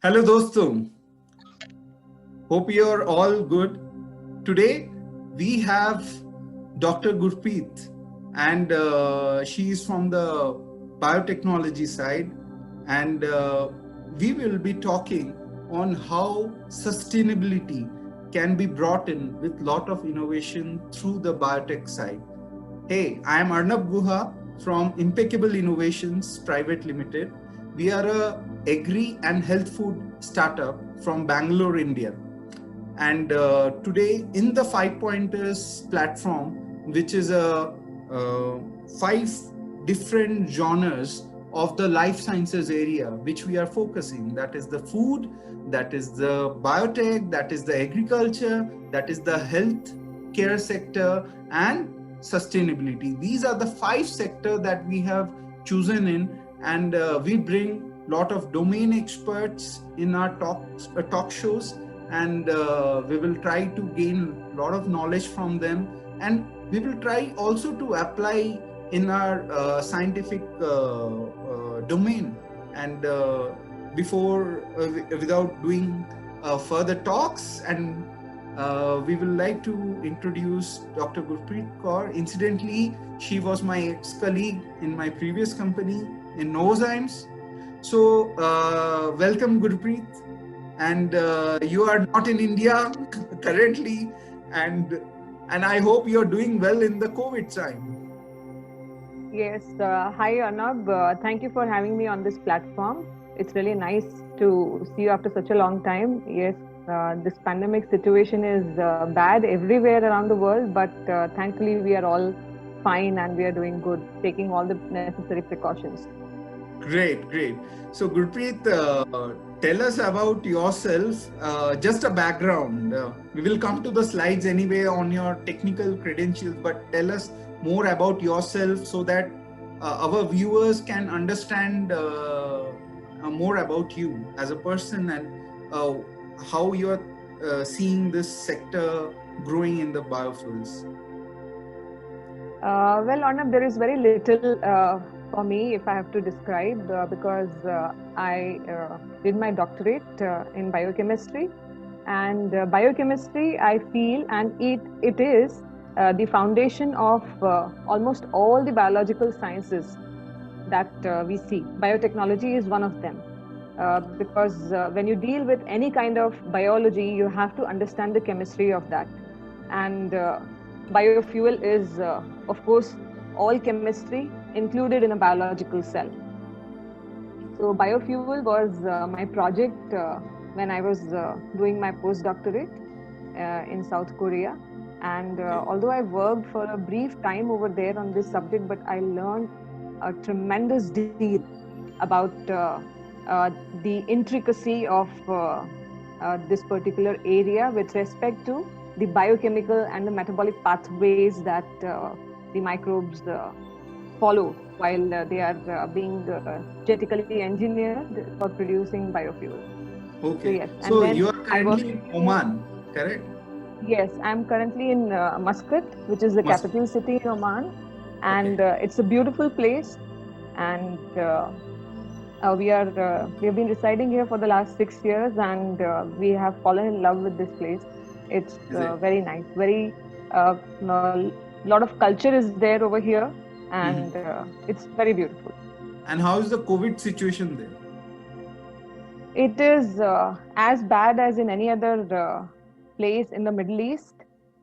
Hello dostum. Hope you're all good. Today we have Dr. Gurpreet, and she is from the biotechnology side, and we will be talking on how sustainability can be brought in with lot of innovation through the biotech side. Hey, I am Arnab Guha from Impeccable Innovations Private Limited. We are a agri and health food startup from Bangalore, India. And today, in the Five Pointers platform, which is a five different genres of the life sciences area, which we are focusing. That is the food, that is the biotech, that is the agriculture, that is the health care sector, and sustainability. These are the five sectors that we have chosen in, and we bring lot of domain experts in our talk shows, and we will try to gain a lot of knowledge from them, and we will try also to apply in our scientific domain. And before without doing further talks, and we will like to introduce Dr. Gurpreet Kaur. Incidentally, she was my ex-colleague in my previous company in Novozymes. So welcome, Gurpreet. And you are not in India currently, and I hope you're doing well in the COVID time. Yes, hi Arnab. Thank you for having me on this platform. It's really nice to see you after such a long time. Yes, this pandemic situation is bad everywhere around the world, but thankfully we are all fine and we are doing good, taking all the necessary precautions. Great, great. So, Gurpreet, tell us about yourself, just a background. We will come to the slides anyway on your technical credentials, but tell us more about yourself so that our viewers can understand more about you as a person, and uh, how you're seeing this sector growing in the biofuels. Well, Arnab, there is very little for me if I have to describe because I did my doctorate in biochemistry. And biochemistry, I feel, and it is the foundation of almost all the biological sciences that we see. Biotechnology is one of them. Because when you deal with any kind of biology, you have to understand the chemistry of that. And biofuel is, of course, all chemistry included in a biological cell. So biofuel was my project when I was doing my postdoctorate in South Korea. And Okay. although I worked for a brief time over there on this subject, but I learned a tremendous deal about the intricacy of this particular area with respect to the biochemical and the metabolic pathways that the microbes follow while they are being genetically engineered for producing biofuel. So Okay. yes, and So then you are I was currently in Oman, correct? yes, I'm currently in Muscat, which is the Must. capital city in Oman, Okay. and it's a beautiful place. And we have been residing here for the last 6 years, and we have fallen in love with this place. It's Is it? very nice, very lot of culture is there over here, and Mhm. it's very beautiful. And how is the COVID situation there? It is as bad as in any other place in the Middle East,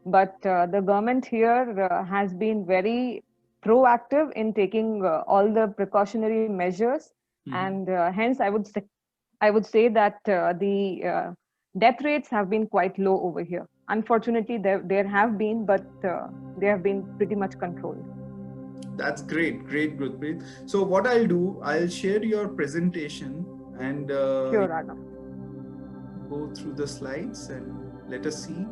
but the government here has been very proactive in taking all the precautionary measures, and Mhm. hence I would say that the death rates have been quite low over here. Unfortunately, there have been, but they have been pretty much controlled. That's great, great, Gurpreet. So what I'll do, I'll share your presentation, and Sure, Arnav. go through the slides, and let us see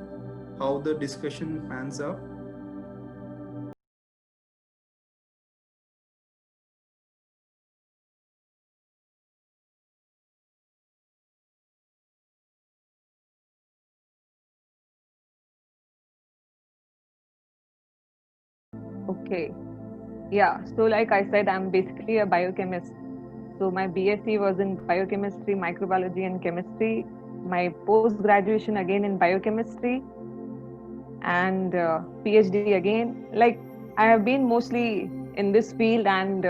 how the discussion pans out. Okay. Yeah. So, like I said, I'm basically a biochemist. So my BSc was in biochemistry, microbiology, and chemistry. My post-graduation again in biochemistry, and PhD again. Like, I have been mostly in this field, and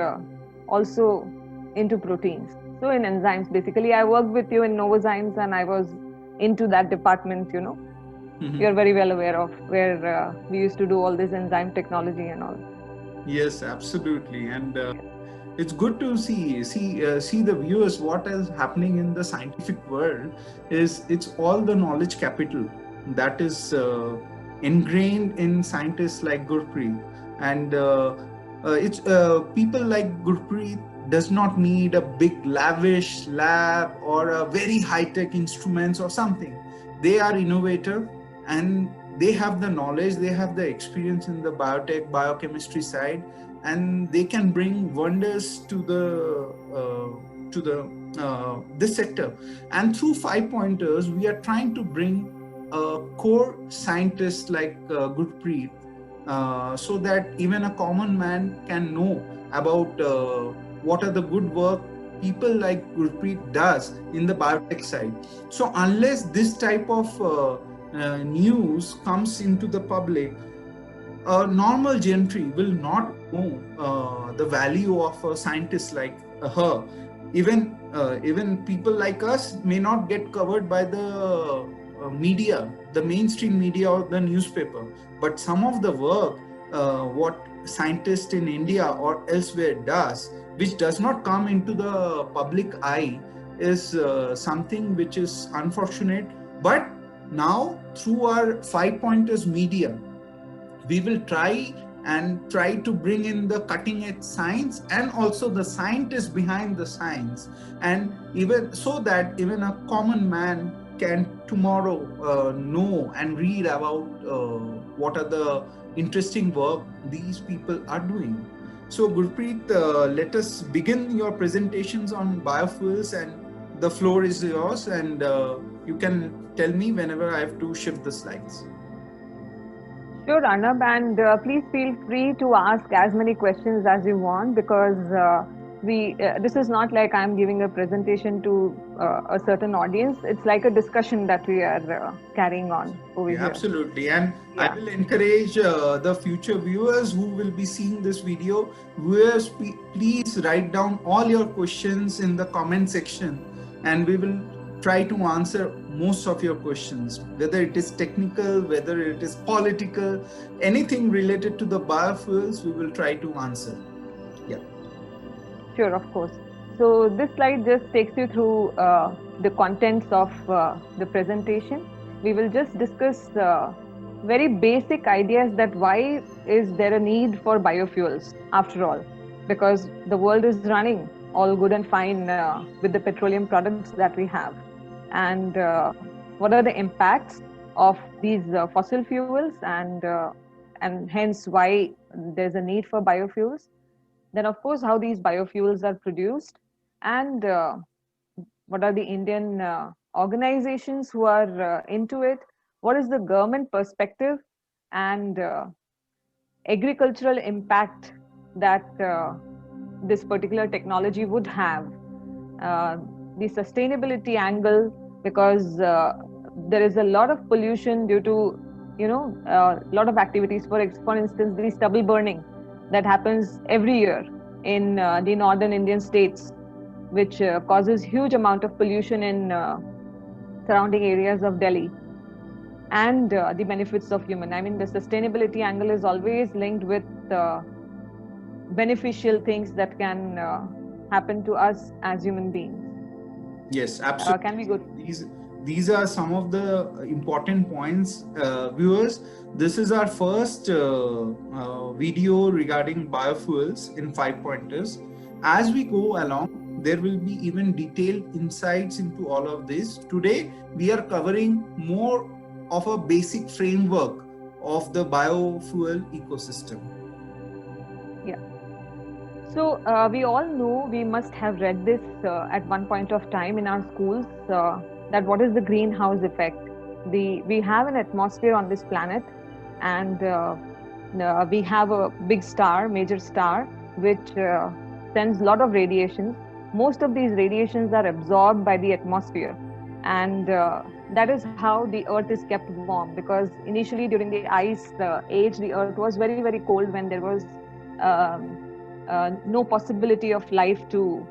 also into proteins. So in enzymes, basically, I worked with you in Novozymes, and I was into that department. You're very well aware of where we used to do all this enzyme technology and all. Yes, absolutely. And it's good to see the viewers what is happening in the scientific world. It's all the knowledge capital that is ingrained in scientists like Gurpreet, and it's people like Gurpreet does not need a big lavish lab or a very high-tech instruments or something. They are innovative, and they have the knowledge, they have the experience in the biotech biochemistry side, and they can bring wonders to this sector. And through 5 pointers, we are trying to bring a core scientist like Gurpreet, so that even a common man can know about what are the good work people like Gurpreet does in the biotech side. So unless this type of news comes into the public, a normal gentry will not know the value of a scientist like her. Even people like us may not get covered by the media, the mainstream media or the newspaper. But some of the work what scientists in India or elsewhere does, which does not come into the public eye, is something which is unfortunate. But now through our 5 pointers media, we will try to bring in the cutting edge science and also the scientists behind the science, and even so that even a common man can tomorrow know and read about what are the interesting work these people are doing. So Gurpreet, let us begin your presentations on biofuels, and the floor is yours, and you can tell me whenever I have to shift the slides. Sure, Arnab, and please feel free to ask as many questions as you want, because this is not like I'm giving a presentation to a certain audience. It's like a discussion that we are carrying on over here. Absolutely, and I will encourage the future viewers who will be seeing this video. Viewers, please write down all your questions in the comment section, and we will try to answer most of your questions, whether it is technical, whether it is political, anything related to the biofuels, we will try to answer. Yeah. Sure, of course. So this slide just takes you through the contents of the presentation. We will just discuss very basic ideas that why is there a need for biofuels after all, because the world is running all good and fine with the petroleum products that we have. And what are the impacts of these fossil fuels, and hence why there's a need for biofuels. Then, of course, how these biofuels are produced, and what are the Indian organizations who are into it, what is the government perspective, and agricultural impact that this particular technology would have, the sustainability angle, because there is a lot of pollution due to a lot of activities. For instance, the stubble burning that happens every year in the northern Indian states, which causes huge amount of pollution in surrounding areas of Delhi, and the benefits of human. I mean, the sustainability angle is always linked with beneficial things that can happen to us as human beings. Yes, absolutely. Can we go? These are some of the important points, viewers. This is our first video regarding biofuels in 5 pointers. As we go along, there will be even detailed insights into all of this. Today, we are covering more of a basic framework of the biofuel ecosystem. Yeah. So we all know, we must have read this at one point of time in our schools, that what is the greenhouse effect. We have an atmosphere on this planet, and we have a big star, major star, which sends a lot of radiation, most of these radiations are absorbed by the atmosphere, and that is how the earth is kept warm, because initially during the ice age, the earth was very, very cold when there was no possibility of life to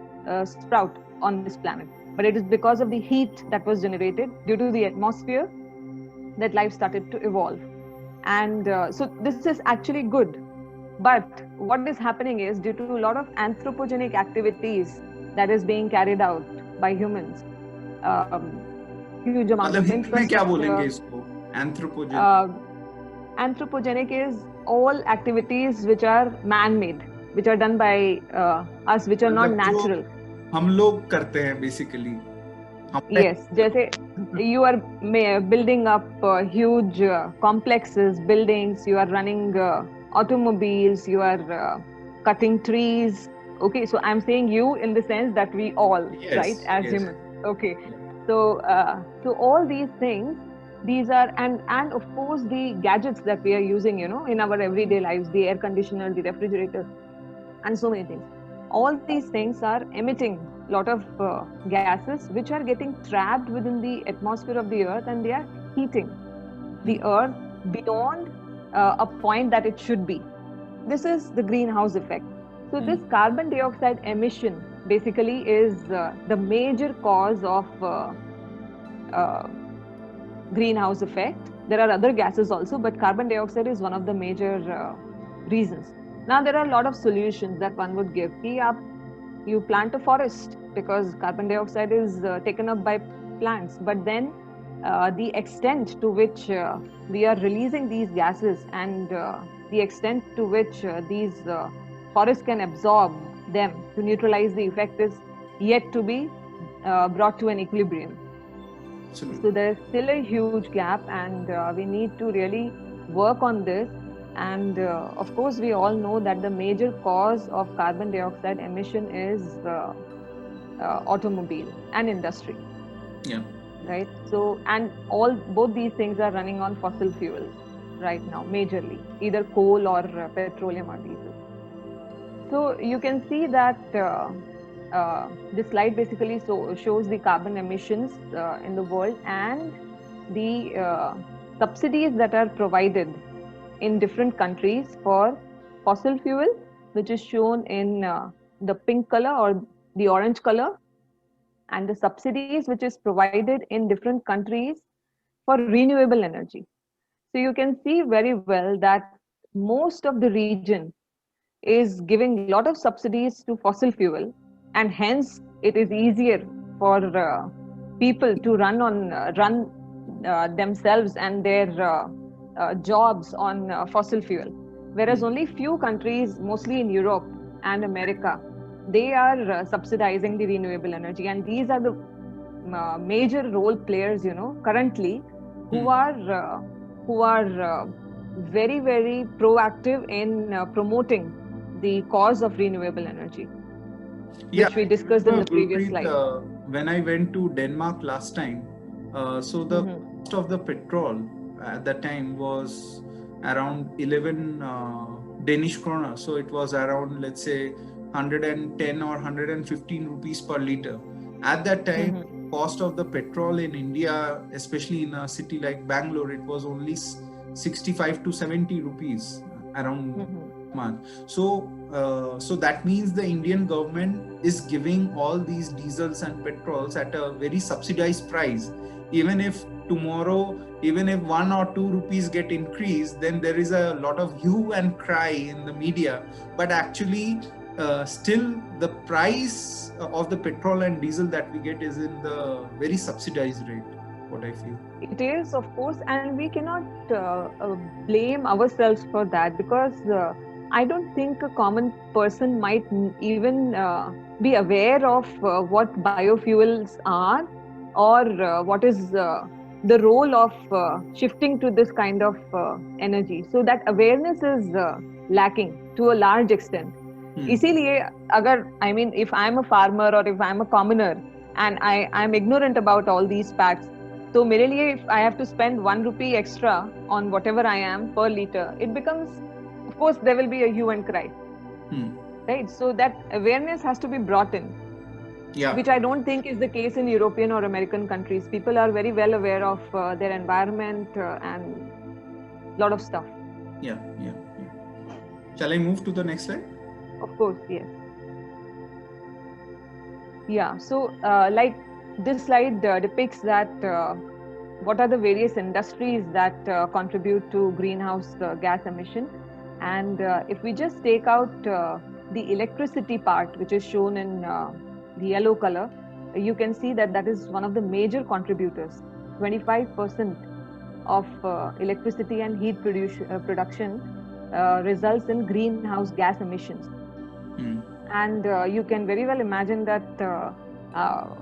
sprout on this planet. But it is because of the heat that was generated due to the atmosphere that life started to evolve. And so this is actually good. But what is happening is, due to a lot of anthropogenic activities that is being carried out by humans, huge amount of Hindi में क्या बोलेंगे infrastructure. इसको? Anthropogenic. Anthropogenic is all activities which are man-made, which are done by us, which are not मतलब जो natural. हम लोग करते हैं basically. Yes, जैसे you are building up huge complexes, buildings, you are running automobiles, you are cutting trees. Okay, so I'm saying you in the sense that we all, Yes, right, as yes. humans. Okay, so all these things, these are, and of course the gadgets that we are using, in our everyday lives, the air conditioner, the refrigerator, and so many things. All these things are emitting a lot of gases which are getting trapped within the atmosphere of the earth, and they are heating the earth beyond a point that it should be. This is the greenhouse effect. So this carbon dioxide emission basically is the major cause of greenhouse effect. There are other gases also, but carbon dioxide is one of the major reasons. Now there are a lot of solutions that one would give. You plant a forest, because carbon dioxide is taken up by plants, but then the extent to which we are releasing these gases, and the extent to which these forests can absorb them to neutralize the effect, is yet to be brought to an equilibrium. Absolutely. So there's still a huge gap, and we need to really work on this. And of course, we all know that the major cause of carbon dioxide emission is automobile and industry. Yeah. Right. So, and both these things are running on fossil fuels right now, majorly, either coal or petroleum or diesel. So you can see that this slide basically shows the carbon emissions in the world, and the subsidies that are provided in different countries for fossil fuel, which is shown in the pink color or the orange color, and the subsidies which is provided in different countries for renewable energy. So you can see very well that most of the region is giving a lot of subsidies to fossil fuel, and hence it is easier for people to run themselves and their jobs on fossil fuel. Whereas only few countries, mostly in Europe and America, they are subsidizing the renewable energy, and these are the major role players, currently, who are very, very proactive in promoting the cause of renewable energy, which we discussed in the previous slide. When I went to Denmark last time, so the cost of the petrol at that time was around 11 Danish kroner. So it was around, let's say, 110 or 115 rupees per liter. At that time, cost of the petrol in India, especially in a city like Bangalore, it was only 65 to 70 rupees around month. So that means the Indian government is giving all these diesels and petrols at a very subsidized price. Even if tomorrow, even if 1 or 2 rupees get increased, then there is a lot of hue and cry in the media. But actually, still the price of the petrol and diesel that we get is in the very subsidized rate, what I feel. It is, of course, and we cannot blame ourselves for that, because I don't think a common person might even be aware of what biofuels are, or what is the role of shifting to this kind of energy. So that awareness is lacking to a large extent. इसीलिए अगर if I'm a farmer or if I'm a commoner and I'm ignorant about all these facts, so मेरे लिए, if I have to spend 1 rupee extra on whatever I am per liter, it becomes, of course, there will be a hue and cry, right? So that awareness has to be brought in. Yeah. which I don't think is the case in European or American countries. People are very well aware of their environment and a lot of stuff. Yeah. Shall I move to the next slide? Of course, yes. Yeah, so like this slide depicts that what are the various industries that contribute to greenhouse gas emission. And if we just take out the electricity part, which is shown in the yellow color, you can see that that is one of the major contributors. 25% of electricity and heat production results in greenhouse gas emissions. And you can very well imagine that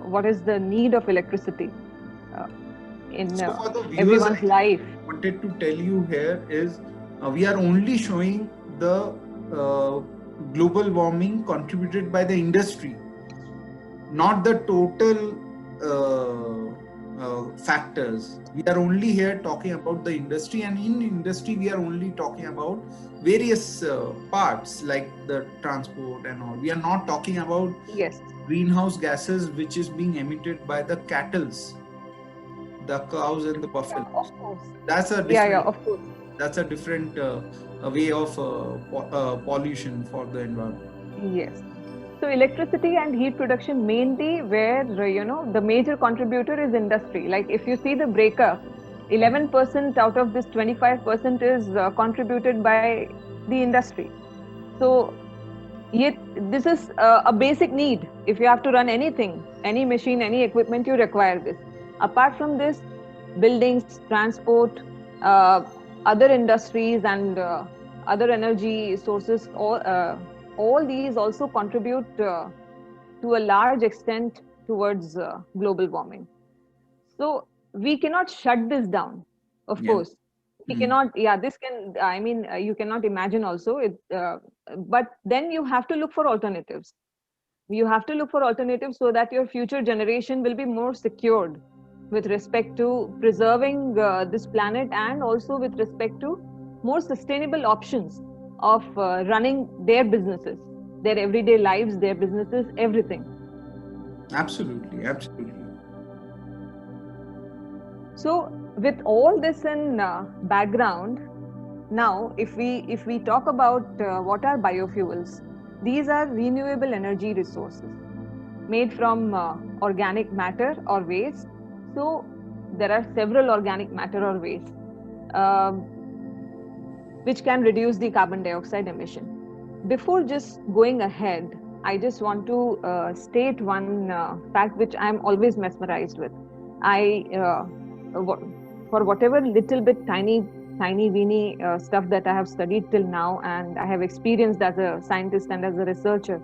what is the need of electricity in everyone's life. What I wanted to tell you here is we are only showing the global warming contributed by the industry, not the total factors. We are only here talking about the industry, and in industry we are only talking about various parts like the transport and all. We are not talking about greenhouse gases which is being emitted by the cattles, the cows and the buffaloes. Yeah, of course. That's a different, of course. That's a different way of pollution for the environment. Yes. So electricity and heat production mainly where, the major contributor is industry. Like if you see the breakup, 11% out of this 25% is contributed by the industry. So this is a basic need. If you have to run anything, any machine, any equipment, you require this. Apart from this, buildings, transport, other industries and other energy sources, all these also contribute to a large extent towards global warming. So we cannot shut this down, of course. We cannot, this can, you cannot imagine also, but then you have to look for alternatives. You have to look for alternatives so that your future generation will be more secured with respect to preserving this planet, and also with respect to more sustainable options of running their businesses, their everyday lives, their businesses, everything. Absolutely. So with all this in background, now if we talk about what are biofuels, these are renewable energy resources made from organic matter or waste. So there are several organic matter or waste which can reduce the carbon dioxide emission. Before just going ahead, I just want to state one fact which I'm always mesmerized with. For whatever little bit tiny weeny stuff that I have studied till now, and I have experienced as a scientist and as a researcher,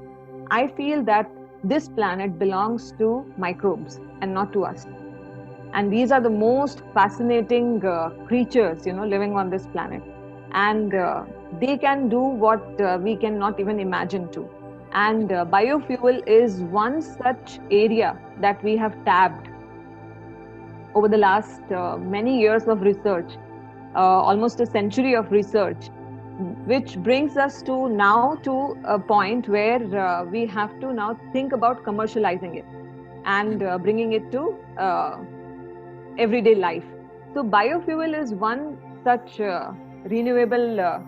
I feel that this planet belongs to microbes and not to us. And these are the most fascinating creatures, living on this planet. And they can do what we cannot even imagine to. And biofuel is one such area that we have tapped over the last many years of research, almost a century of research, which brings us to now to a point where we have to now think about commercializing it and bringing it to everyday life. So biofuel is one such renewable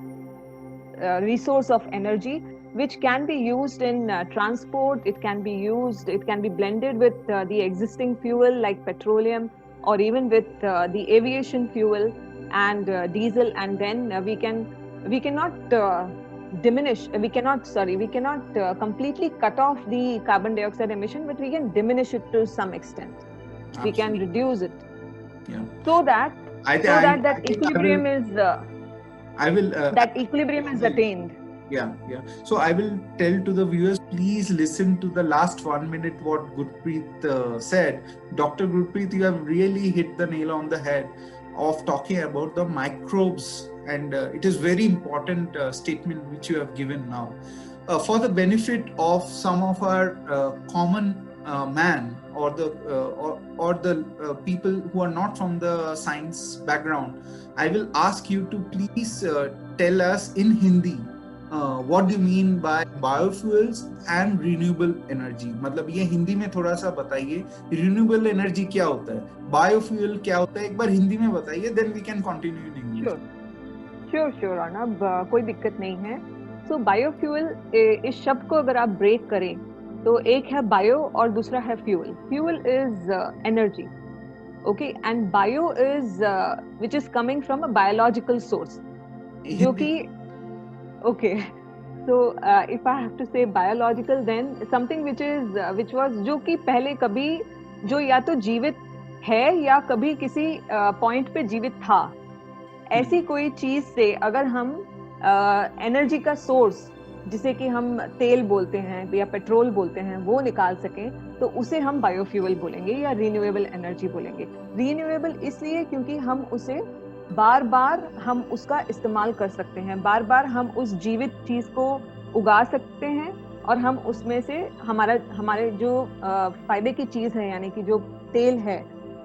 resource of energy which can be used in transport. It can be blended with the existing fuel like petroleum, or even with the aviation fuel and diesel, and then we cannot completely cut off the carbon dioxide emission, but we can diminish it to some extent. Absolutely. We can reduce it, so that equilibrium is attained. Yeah. So I will tell to the viewers, please listen to the last 1 minute what Gurpreet said. Dr. Gurpreet, you have really hit the nail on the head of talking about the microbes, and it is very important statement which you have given now. For the benefit of some of our common man or the people who are not from the science background, I will ask you to please tell us in Hindi what do you mean by biofuels and renewable energy? मतलब ये हिंदी में थोड़ा सा बताइए, renewable energy क्या होता है, biofuel क्या होता है, एक बार हिंदी में बताइए, then we can continue in English. Sure Arnab, कोई दिक्कत नहीं है। सो बायोफ्यूल, इस शब्द को अगर आप ब्रेक करें तो एक है बायो और दूसरा है fuel. Fuel is energy, okay, and bio is which is coming from a biological source, जो कि okay, so if I have to say biological, then something which was, जो कि पहले कभी, जो या तो जीवित है या कभी किसी पॉइंट पे जीवित था, ऐसी कोई चीज से अगर हम एनर्जी का सोर्स, जिसे कि हम तेल बोलते हैं या पेट्रोल बोलते हैं, वो निकाल सकें, तो उसे हम बायोफ्यूल बोलेंगे या रिन्यूएबल एनर्जी बोलेंगे। रिन्यूएबल इसलिए क्योंकि हम उसे बार बार हम उसका इस्तेमाल कर सकते हैं, बार बार हम उस जीवित चीज को उगा सकते हैं और हम उसमें से हमारे जो फायदे की चीज है, यानी कि जो तेल है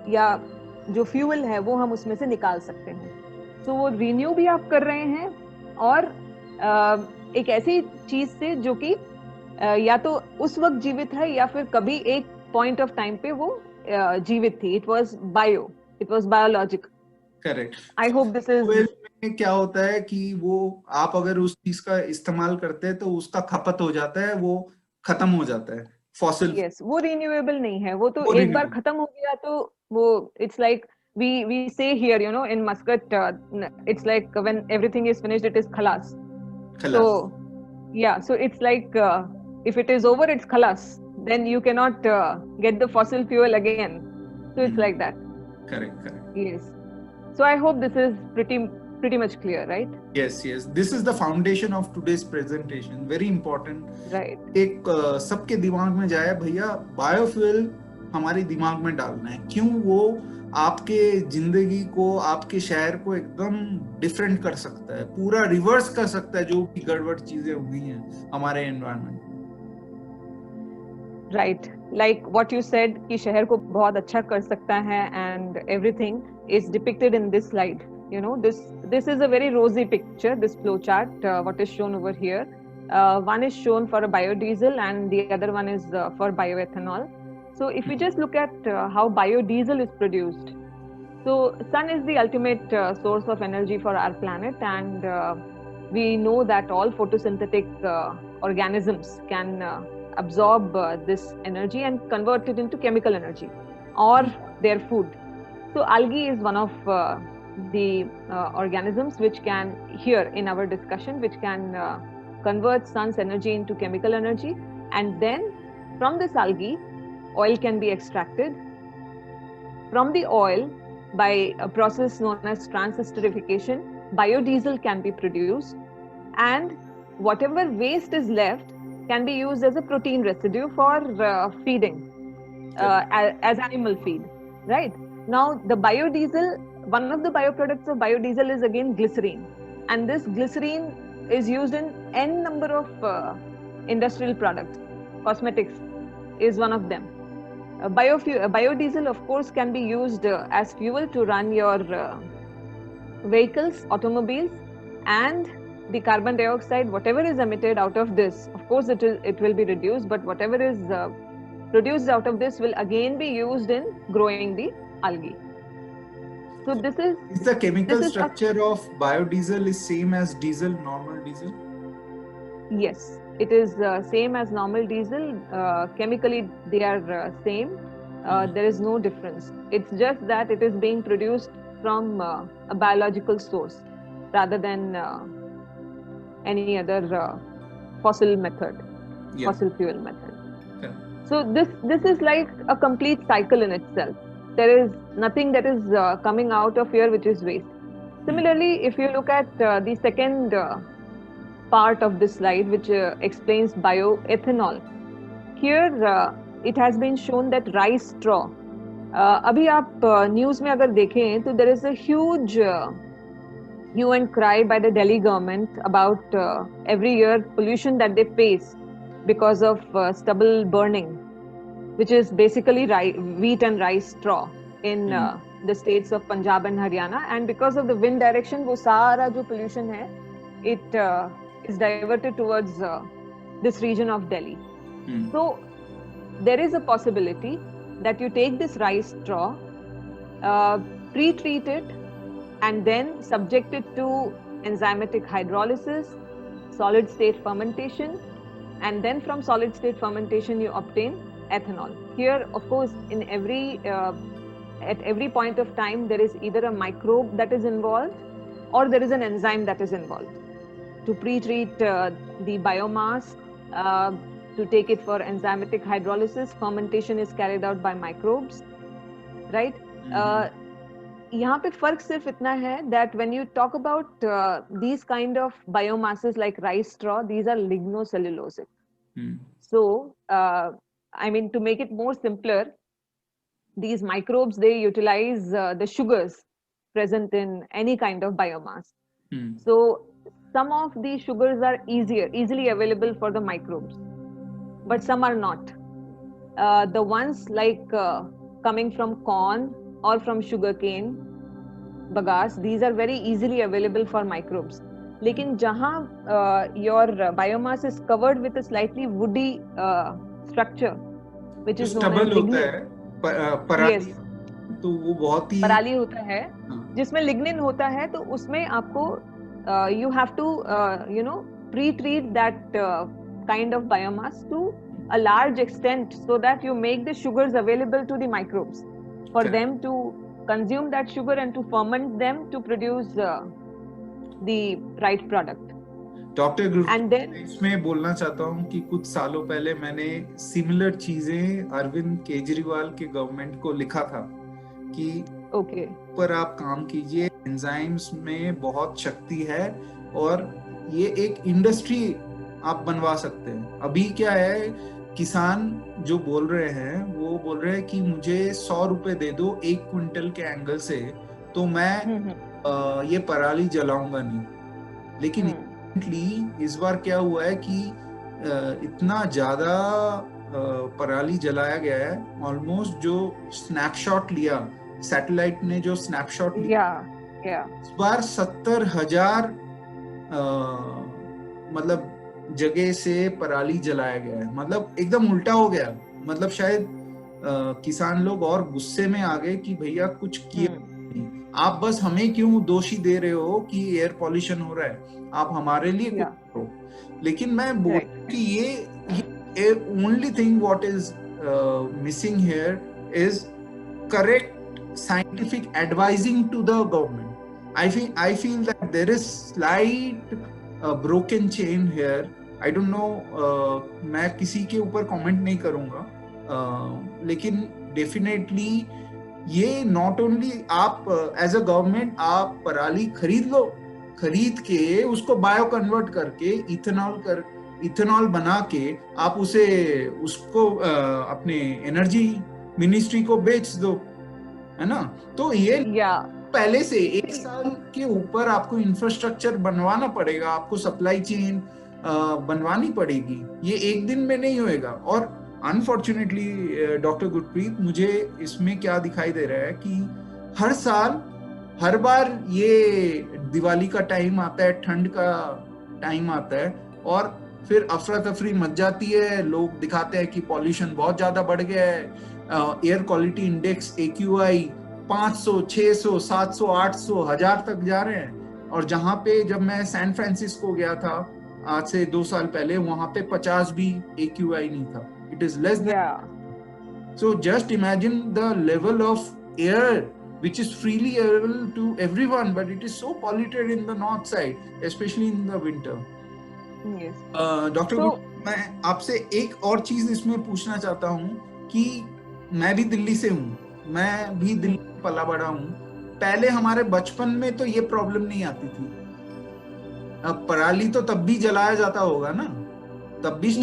या जो फ्यूल है, वो हम उसमें से निकाल सकते हैं। तो वो रिन्यू भी आप कर रहे हैं, और एक ऐसी चीज से जो कि या तो उस वक्त जीवित है या फिर कभी एक पॉइंट ऑफ टाइम पे वो जीवित थी। It was biological. Correct. I hope this is. क्या होता है कि वो आप अगर उस चीज का इस्तेमाल करते हैं तो उसका खपत हो जाता है, वो खत्म हो जाता है। फॉसिल, यस, वो रिन्यूएबल नहीं है, वो तो एक बार खत्म हो गया तो वो, it's like we say here, you know, in Muscat, it's like when everything is finished, it is khalas. So yeah, so it's like if it is over, it's khalas, then you cannot get the fossil fuel again. So it's like that. Correct. Yes. So I hope this is pretty much clear, right? Yes. This is the foundation of today's presentation. Very important. Right. एक सबके दिमाग में जाए, भैया biofuel हमारे दिमाग में डालना है, क्यों? वो आपके जिंदगी को, आपके शहर को एकदम डिफरेंट कर सकता है, पूरा रिवर्स कर सकता है जो भी गड़बड़ चीजें हुई हैं हमारे environment. Right, like what you said कि शहर को बहुत अच्छा कर सकता है, and everything is depicted in this slide. You know, this is a very rosy picture, this flow chart, what is shown over here. One is shown for a biodiesel and the other one is for bioethanol. So if we just look at how biodiesel is produced, so sun is the ultimate source of energy for our planet, and we know that all photosynthetic organisms can absorb this energy and convert it into chemical energy or their food. So algae is one of the organisms which can, here in our discussion, which can convert sun's energy into chemical energy, and then from this algae oil can be extracted. From the oil, by a process known as transesterification, biodiesel can be produced, and whatever waste is left can be used as a protein residue for feeding, as animal feed, right? Now the biodiesel, one of the bioproducts of biodiesel is again glycerine, and this glycerine is used in n number of industrial products. Cosmetics is one of them. Biodiesel, of course, can be used as fuel to run your vehicles, automobiles, and the carbon dioxide, whatever is emitted out of this, of course it will be reduced, but whatever is produced out of this will again be used in growing the algae. So this is the chemical structure of biodiesel is same as diesel, normal diesel? Yes, it is same as normal diesel. Chemically they are same. There is no difference. It's just that it is being produced from a biological source rather than any other fossil method, fossil fuel method. So this is like a complete cycle in itself. There is nothing that is coming out of here which is waste. Similarly, if you look at the second part of this slide, which explains bioethanol, here it has been shown that rice straw, अभी आप news में अगर देखें तो there is a huge hue and cry by the Delhi government about every year pollution that they face because of stubble burning, which is basically wheat and rice straw in the states of Punjab and Haryana. And because of the wind direction, वो सारा जो pollution है, it is diverted towards this region of Delhi. Hmm. So there is a possibility that you take this rice straw, pre-treat it, and then subject it to enzymatic hydrolysis, solid state fermentation, and then from solid state fermentation you obtain ethanol. Here, of course, in at every point of time, there is either a microbe that is involved or there is an enzyme that is involved. To pre-treat the biomass, to take it for enzymatic hydrolysis, fermentation is carried out by microbes, right? यहाँ पे फर्क सिर्फ इतना है that when you talk about these kind of biomasses like rice straw, these are lignocellulosic. So, I mean, to make it more simpler, these microbes, they utilize the sugars present in any kind of biomass. So some of these sugars are easily available for the microbes, but some are not. The ones like coming from corn or from sugarcane, bagasse, these are very easily available for microbes. Lekin jahan your biomass is covered with a slightly woody structure, which is known as lignin. पराली, तो वो बहुत ही पराली होता है, जिसमें lignin होता है, तो उसमें आपको you have to pre-treat that kind of biomass to a large extent so that you make the sugars available to the microbes for them to consume that sugar and to ferment them to produce the right product. Doctor Gurpreet, इसमें बोलना चाहता हूँ कि कुछ सालों पहले मैंने similar चीजें अरविंद केजरीवाल के गवर्नमेंट को लिखा था कि पर आप काम कीजिए, एंजाइम्स में बहुत शक्ति है और ये एक इंडस्ट्री आप बनवा सकते हैं. अभी क्या है, किसान जो बोल रहे हैं वो बोल रहे हैं कि मुझे 100 रुपए दे दो 1 क्विंटल के एंगल से, तो मैं ये पराली जलाऊंगा नहीं. लेकिन इस बार क्या हुआ है कि इतना ज्यादा पराली जलाया गया है, ऑलमोस्ट जो स्नैपशॉट लिया, सैटेलाइट ने जो स्नैपशॉट लिया, इस बार 70,000 मतलब जगह से पराली जलाया गया है. मतलब एकदम उल्टा हो गया. मतलब शायद किसान लोग और गुस्से में आ गए कि भैया कुछ किया नहीं, आप बस हमें क्यों दोषी दे रहे हो कि एयर पॉल्यूशन हो रहा है, आप हमारे लिए कुछ करो. लेकिन मैं बोल कि ये only thing what is missing here is correct scientific advising to the government. I feel that there is slight broken chain here. I don't know, मैं किसी के ऊपर comment नहीं करूँगा, लेकिन definitely ये not only आप as a government आप पराली खरीद लो, खरीद के उसको बायो कन्वर्ट करके इथेनॉल बना के आप उसको अपने एनर्जी मिनिस्ट्री को बेच दो, है ना. तो ये पहले से 1 साल के ऊपर आपको इंफ्रास्ट्रक्चर बनवाना पड़ेगा, आपको सप्लाई चेन बनवानी पड़ेगी. ये एक दिन में नहीं होएगा. और अनफॉर्चुनेटली डॉक्टर गुरप्रीत, मुझे इसमें क्या दिखाई दे रहा है कि हर बार ये दिवाली का टाइम आता है, ठंड का टाइम आता है और फिर अफरा तफरी मच जाती है. लोग दिखाते हैं कि पॉल्यूशन बहुत ज्यादा बढ़ गया है, एयर क्वालिटी इंडेक्स AQI 500, 600, 700, 800, 1000 तक जा रहे हैं. और जहां पे जब मैं सैन फ्रांसिस्को गया था आज से 2 साल पहले, वहां पे 50 भी AQI नहीं था. It is less than. So just imagine the level of air which is freely available to everyone, but it is so polluted in the north side, especially in the winter. Yes. Doctor, मैं आपसे एक और चीज इसमें पूछना चाहता हूँ कि मैं भी दिल्ली से हूँ, मैं भी दिल्ली में पला बड़ा हूँ. पहले हमारे बचपन में तो ये प्रॉब्लम नहीं आती थी. अब पराली तो तब भी जलाया जाता होगा ना, तब भी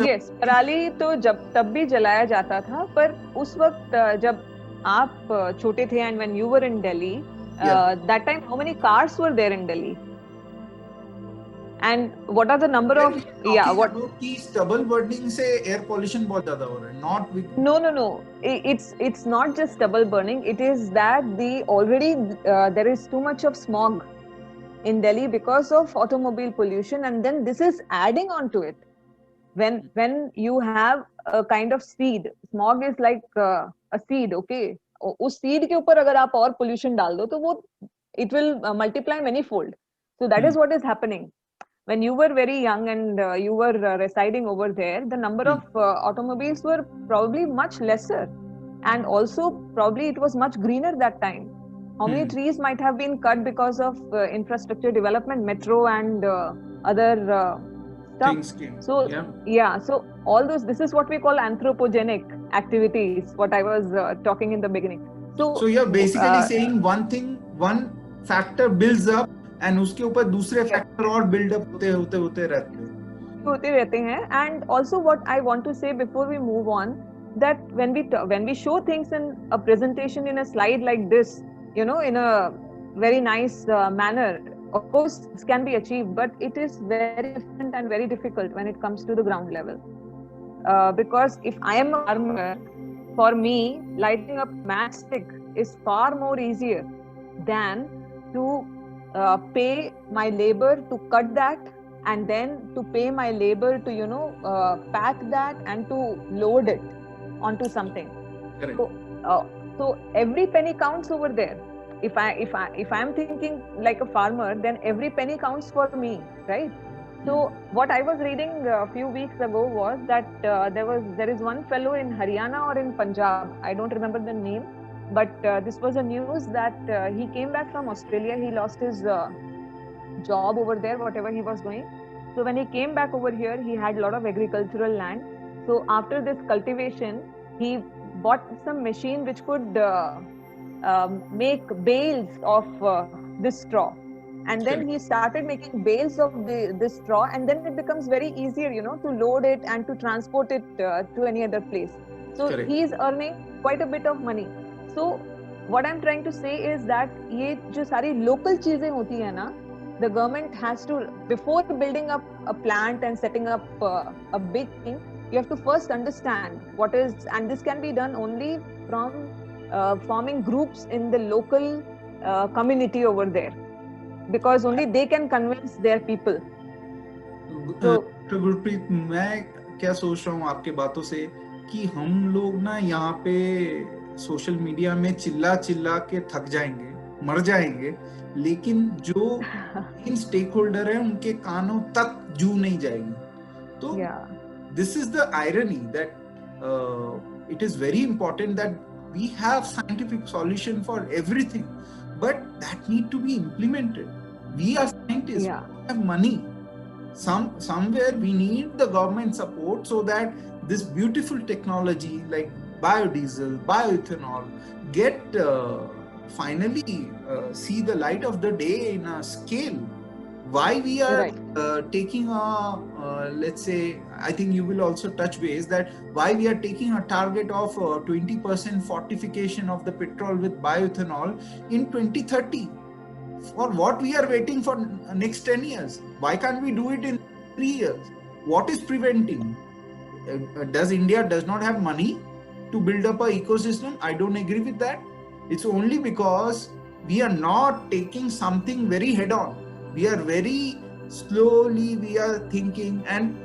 पराली तो तब भी जलाया जाता था, पर उस वक्त जब आप छोटे थे and when you were in Delhi, that time how many cars were there in Delhi? And what are the number of what की stubble burning से air pollution बहुत ज़्यादा हो रहा है. Not with no, it's not just stubble burning, it is that already there is too much of smog. in Delhi because of automobile pollution, and then this is adding on to it. When you have a kind of seed, smog is like a seed, okay? उस seed के ऊपर अगर आप और pollution डाल दो तो वो it will multiply many fold. So that is what is happening. When you were very young and you were residing over there, the number of automobiles were probably much lesser, and also probably it was much greener that time. How many trees might have been cut because of infrastructure development, metro and other stuff. Things came. So so all those, this is what we call anthropogenic activities, what I was talking in the beginning. So you're basically saying one factor builds up and उसके ऊपर दूसरे factor और build up होते रहते हैं. And also what I want to say before we move on, that when we show things in a presentation in a slide like this, you know, in a very nice manner, of course this can be achieved, but it is very different and very difficult when it comes to the ground level. Because if I am a farmer, for me lighting up matchstick is far more easier than to pay my labor to cut that, and then to pay my labor to, you know, pack that and to load it onto something. Correct. So every penny counts over there. If I'm thinking like a farmer, then every penny counts for me, right? So what I was reading a few weeks ago was that there is one fellow in Haryana or in Punjab, I don't remember the name, but this was a news that he came back from Australia. He lost his job over there, whatever he was doing. So when he came back over here, he had a lot of agricultural land. So after this cultivation, he bought some machine which could make bales of this straw. And then he started making bales of this straw, and then it becomes very easier, you know, to load it and to transport it to any other place. So he is earning quite a bit of money. So what I'm trying to say is that ये जो सारी local चीजें होती है ना, the government has to, before building up a plant and setting up a big thing, you have to first understand what is, and this can be done only from forming groups in the local community over there, because only they can convince their people. तो गुरप्रीत, मैं क्या सोच रहा हूँ आपके बातों से कि हम लोग ना यहाँ पे सोशल मीडिया में चिल्ला के थक जाएंगे, मर जाएंगे, लेकिन जो इन स्टेक होल्डर है उनके कानों तक जू नहीं जाएगी. तो this is the irony that it is very important that we have scientific solution for everything, but that need to be implemented. We are scientists, we have money. Somewhere we need the government support so that this beautiful technology like biodiesel, bioethanol get finally see the light of the day in a scale. Why we are taking a let's say, I think you will also touch base that why we are taking a target of 20% fortification of the petrol with bioethanol in 2030. For what we are waiting for next 10 years? Why can't we do it in 3 years? What is preventing? Does India does not have money to build up an ecosystem? I don't agree with that. It's only because we are not taking something very head on. We are very slowly, we are thinking, and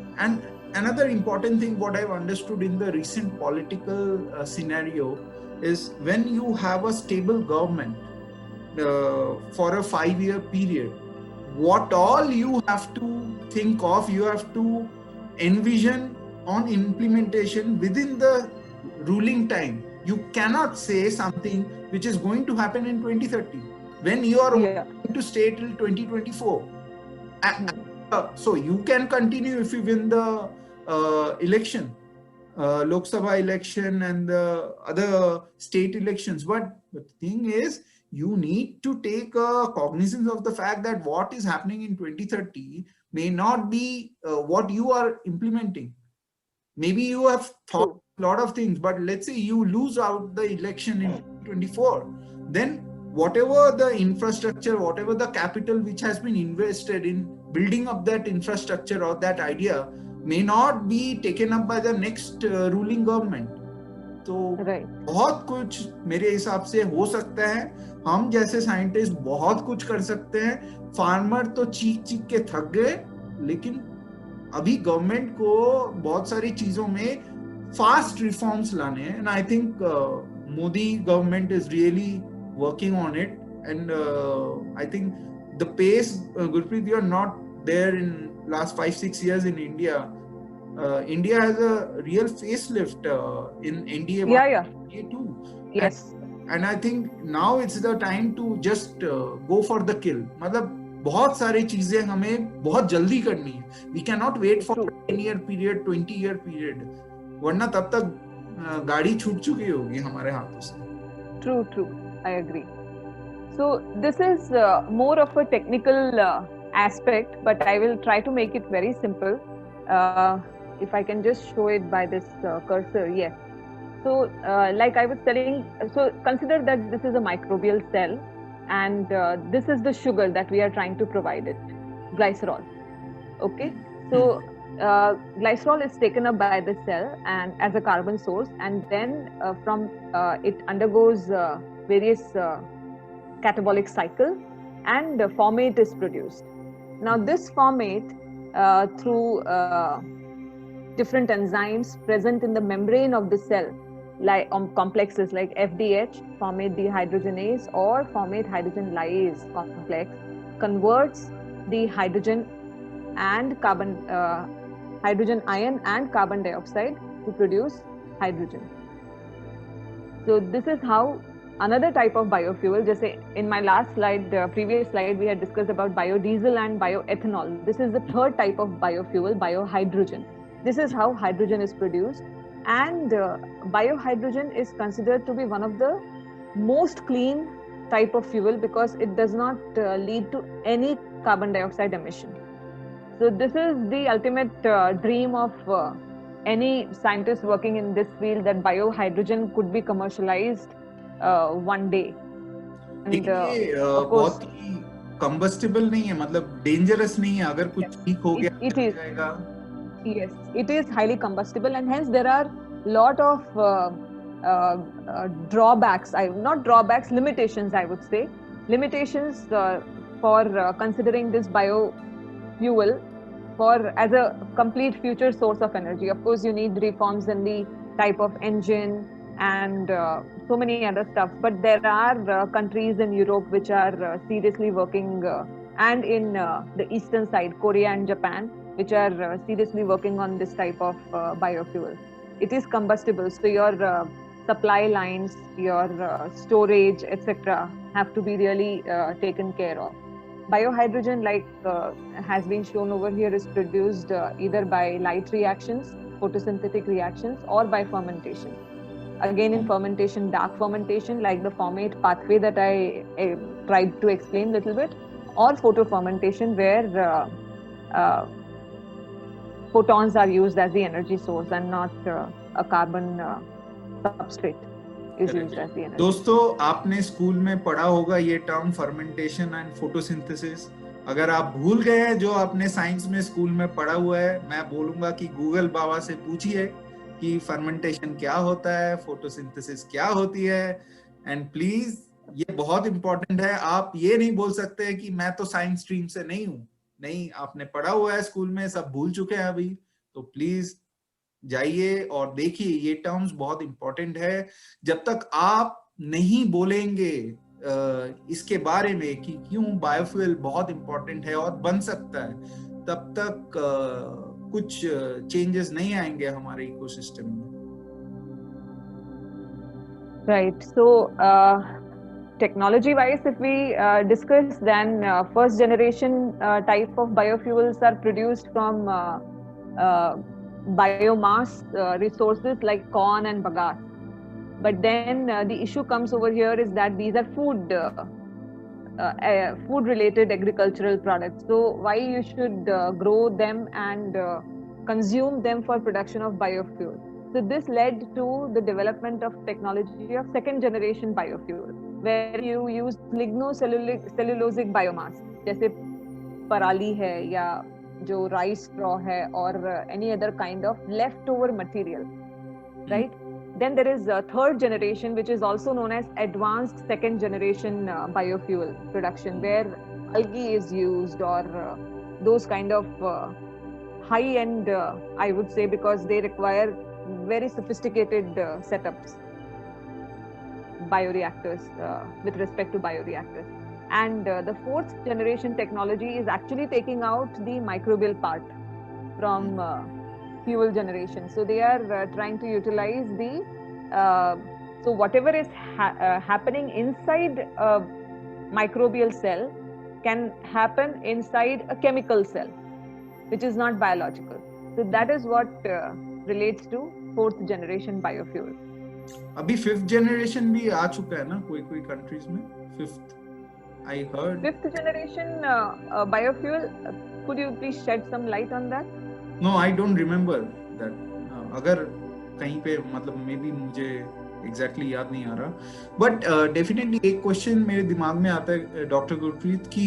another important thing what I've understood in the recent political scenario is when you have a stable government for a 5-year period, what all you have to think of, you have to envision on implementation within the ruling time. You cannot say something which is going to happen in 2030 when you are going to stay till 2024. So you can continue if you win the election, Lok Sabha election and the other state elections. But the thing is, you need to take cognizance of the fact that what is happening in 2030 may not be what you are implementing. Maybe you have thought a lot of things, but let's say you lose out the election in 2024, then whatever the infrastructure, whatever the capital which has been invested in building up that infrastructure or that idea may not be taken up by the next ruling government. तो बहुत कुछ मेरे हिसाब से हो सकता है. हम जैसे साइंटिस्ट बहुत कुछ कर सकते हैं, फार्मर तो चीख चीख के थक गए, लेकिन अभी गवर्नमेंट को बहुत सारी चीजों में फास्ट रिफॉर्म्स लाने हैं, and I think Modi government is really working on it, and I think the pace, Gurpreet, you are not there in last 5-6 years in India. India has a real facelift in NDA Yeah. too. Yes. And I think now it's the time to just go for the kill. मतलब बहुत सारी चीजें हमें बहुत जल्दी करनी है. We cannot wait for 10-year period, 20-year period. वरना तब तक गाड़ी छूट चुकी होगी हमारे हाथों से. True. I agree. So this is more of a technical aspect, but I will try to make it very simple. If I can just show it by this cursor, yes. So like I was telling, so consider that this is a microbial cell, and this is the sugar that we are trying to provide it, glycerol. Okay, so glycerol is taken up by the cell and as a carbon source, and then from it undergoes various catabolic cycle, and formate is produced. Now this formate through different enzymes present in the membrane of the cell, like complexes like FDH, formate dehydrogenase, or formate hydrogen lyase complex, converts the hydrogen and hydrogen ion and carbon dioxide to produce hydrogen. So this is how another type of biofuel, just in my last slide, previous slide, we had discussed about biodiesel and bioethanol. This is the third type of biofuel, biohydrogen. This is how hydrogen is produced, and biohydrogen is considered to be one of the most clean type of fuel because it does not lead to any carbon dioxide emission. So this is the ultimate dream of any scientist working in this field, that biohydrogen could be commercialized one day. And of course, बहुत ही combustible नहीं है, मतलब dangerous नहीं है, अगर कुछ ठीक हो गया it is जाएगा. Yes, it is highly combustible, and hence there are lot of drawbacks. Not drawbacks, limitations. I would say limitations for considering this biofuel for as a complete future source of energy. Of course, you need reforms in the type of engine and so many other stuff. But there are countries in Europe which are seriously working, and in the eastern side, Korea and Japan, which are seriously working on this type of biofuel. It is combustible, so your supply lines, your storage, etc., have to be really taken care of. Biohydrogen, like has been shown over here, is produced either by light reactions, photosynthetic reactions, or by fermentation. Again, in fermentation, dark fermentation, like the formate pathway that I tried to explain a little bit, or photofermentation, where photons are used as the energy source and not a carbon substrate is used as the energy. दोस्तों, आपने school में पढ़ा होगा ये term fermentation and photosynthesis. अगर आप भूल गए हैं जो आपने साइंस में स्कूल में पढ़ा हुआ है, मैं बोलूंगा कि गूगल बाबा से पूछिए कि फर्मेंटेशन क्या होता है, फोटोसिंथेसिस क्या होती है. एंड प्लीज, ये बहुत इंपॉर्टेंट है. आप ये नहीं बोल सकते कि मैं तो साइंस स्ट्रीम से नहीं हूं. नहीं, आपने पढ़ा हुआ है स्कूल में, सब भूल चुके हैं अभी. तो प्लीज जाइए और देखिए, ये टर्म्स बहुत इंपॉर्टेंट है. जब तक आप नहीं बोलेंगे इसके बारे में कि क्यों बायोफ्यूल बहुत इंपॉर्टेंट है और बन सकता है, तब तक कुछ चेंजेस नहीं आएंगे हमारे इकोसिस्टम में. Right. So technology wise, if we discuss, then first generation type of biofuels are produced from biomass resources like corn and bagasse. But then the issue comes over here is that these are food related agricultural products. So why you should grow them and consume them for production of biofuel? So this led to the development of technology of second generation biofuel, where you use lignocellulosic biomass, जैसे पराली है या जो rice straw है, or any other kind of leftover material, right? Then there is third generation, which is also known as advanced second generation biofuel production, where algae is used, or those kind of high end, I would say, because they require very sophisticated setups, bioreactors, with respect to bioreactors. And the fourth generation technology is actually taking out the microbial part from fuel generation. So they are trying to utilize the so whatever is happening inside a microbial cell can happen inside a chemical cell, which is not biological. So that is what relates to fourth generation biofuel. अभी fifth generation भी आ चुका है ना कोई countries में. Fifth, I heard. Fifth generation biofuel. Could you please shed some light on that? No, I don't remember that. अगर कहीं पे मतलब मे बी मुझे एग्जैक्टली याद नहीं आ रहा, बट डेफिनेटली एक क्वेश्चन मेरे दिमाग में आता है डॉक्टर गुरप्रीत कि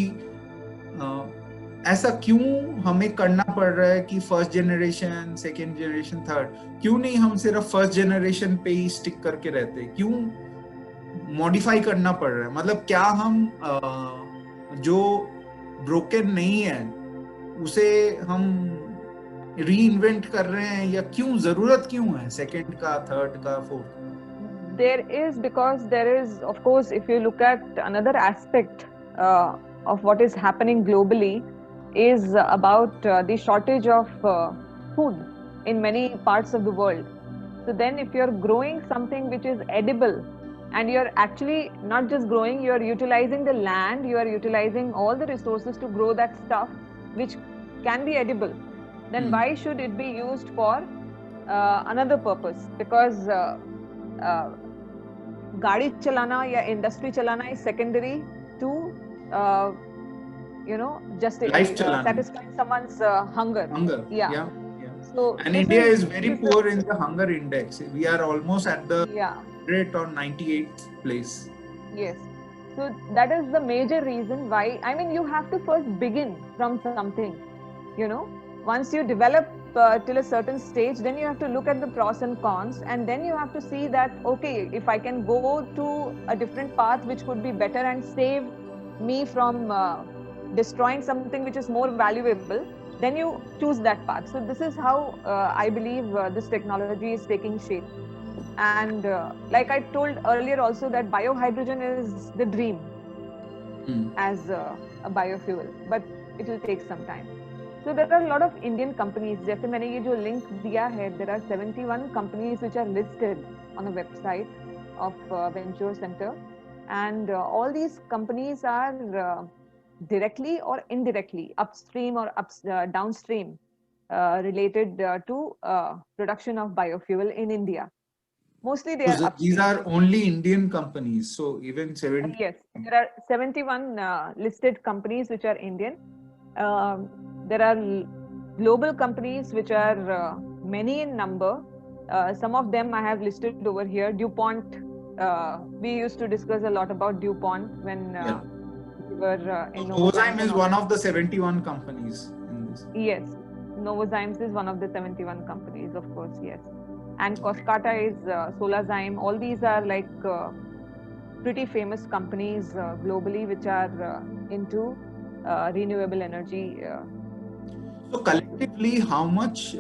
ऐसा क्यों हमें करना पड़ रहा है कि first generation, second generation, third, क्यों नहीं हम सिर्फ फर्स्ट जनरेशन पे ही स्टिक करके रहते, क्यों मॉडिफाई करना पड़ रहा है? मतलब क्या हम जो ब्रोकन नहीं है उसे हम रीइन्वेंट कर रहे हैं, या क्यों, जरूरत क्यों है सेकंड का, थर्ड का, fourth? There is, because there is, of course, if you look at another aspect of what is happening globally, is about the shortage of food in many parts of the world. So then if you're growing something which is edible, and you're actually not just growing, you're utilizing the land, you are utilizing all the resources to grow that stuff which can be edible, then why should it be used for another purpose? Because गाड़ी चलाना या industry चलाना is secondary to just satisfying someone's hunger. Yeah. So and India is very poor in the hunger index. We are almost at the rate on 98th place. Yes. So that is the major reason why, I mean, you have to first begin from something, once you develop till a certain stage, then you have to look at the pros and cons, and then you have to see that, okay, if I can go to a different path which could be better and save me from destroying something which is more valuable, then you choose that path. So this is how I believe this technology is taking shape. And like I told earlier also, that biohydrogen is the dream as a biofuel, but it will take some time. So there are a lot of Indian companies. जैसे मैंने ये जो link दिया है, there are 71 companies which are listed on the website of Venture Center, and all these companies are directly or indirectly, upstream or downstream, related to production of biofuel in India. Mostly they are upstream. These are only Indian companies. So even 70. Yes, there are 71 listed companies which are Indian. There are global companies which are many in number. Some of them I have listed over here. DuPont. We used to discuss a lot about DuPont when we were in Novozymes is one of the 71 companies in this. Yes, Novozymes is one of the 71 companies, of course, yes. And Coscata is Solazyme. All these are like pretty famous companies globally which are into renewable energy. So collectively, how much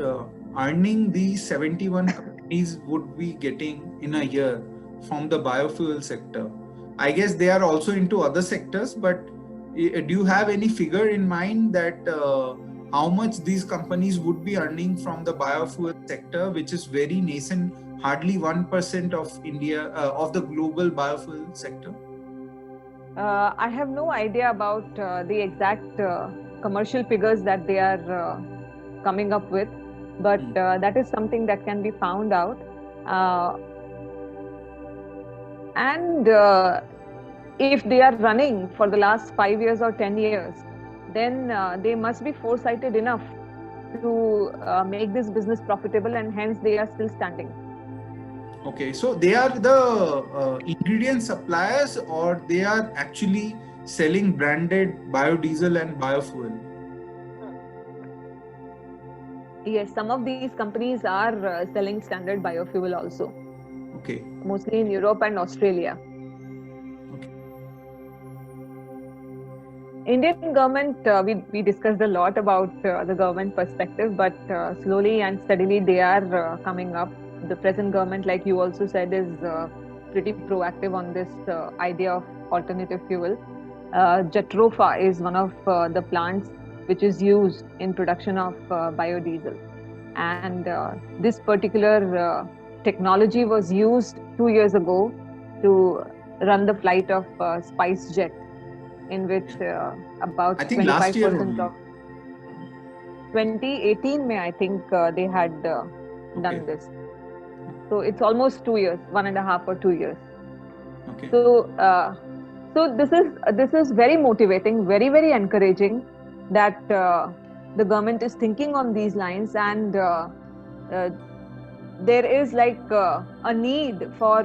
earning these 71 companies would be getting in a year from the biofuel sector? I guess they are also into other sectors, but do you have any figure in mind that how much these companies would be earning from the biofuel sector, which is very nascent, hardly 1% of India, of the global biofuel sector? I have no idea about the exact commercial figures that they are coming up with, but that is something that can be found out. And if they are running for the last 5 years or 10 years, then they must be foresighted enough to make this business profitable, and hence they are still standing. Okay, so they are the ingredient suppliers, or they are actually selling branded biodiesel and biofuel? Yes, some of these companies are selling standard biofuel also. Okay. mostly in Europe and Australia. Okay. Indian government, we discussed a lot about the government perspective, but slowly and steadily they are coming up. The present government, like you also said, is pretty proactive on this idea of alternative fuel. Jatropha is one of the plants which is used in production of biodiesel. And this particular technology was used 2 years ago to run the flight of SpiceJet, in which about I think last year 25% only. of 2018 may I think they had Okay. done this. So it's almost 2 years, 1.5 or 2 years. Okay. So this is very motivating, very very encouraging that the government is thinking on these lines, and there is like a need for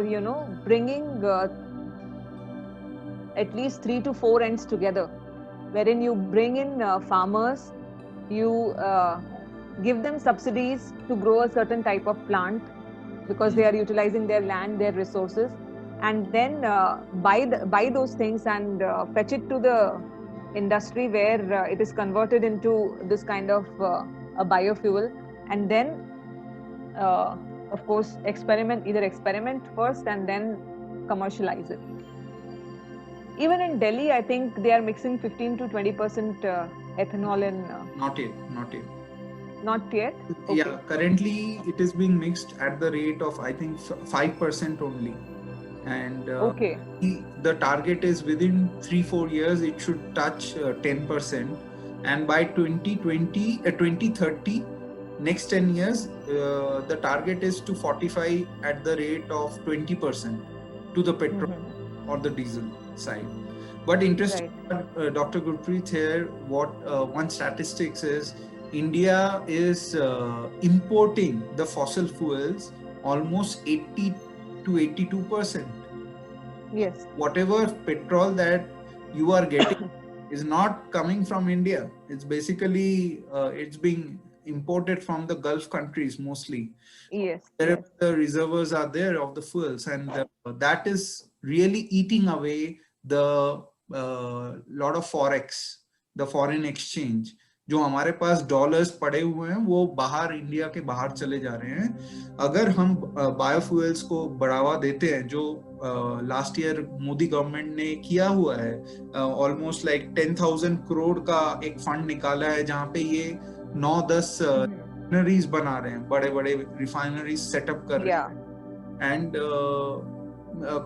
bringing at least 3 to 4 ends together, wherein you bring in farmers, you give them subsidies to grow a certain type of plant because they are utilizing their land, their resources, and then buy those things and fetch it to the industry where it is converted into this kind of a biofuel, and then of course experiment first and then commercialize it. Even in Delhi, I think they are mixing 15 to 20% ethanol in. Not yet. Not yet. Not yet. Okay. Yeah, currently it is being mixed at the rate of I think 5% only, and Okay. the target is within 3-4 years it should touch 10%, and by 2030, next 10 years, the target is to 45 at the rate of 20% to the petrol or the diesel side. But interesting, Dr. Gurpreet here, what one statistics is, India is importing the fossil fuels almost 80 to 82%. Yes. Whatever petrol that you are getting is not coming from India. It's basically, it's being imported from the Gulf countries mostly. Yes. Wherever the reservoirs are there of the fuels, and that is really eating away the lot of forex, the foreign exchange. जो हमारे पास dollars पड़े हुए हैं वो बाहर, India के बाहर चले जा रहे हैं. अगर हम बायोफ्यूल्स को बढ़ावा देते हैं, जो लास्ट ईयर मोदी गवर्नमेंट ने किया हुआ है, ऑलमोस्ट लाइक 10,000 करोड़ का एक फंड निकाला है जहां पे ये 9-10 रिफाइनरीज बना रहे हैं, बड़े बड़े रिफाइनरीज सेटअप कर रहे हैं, एंड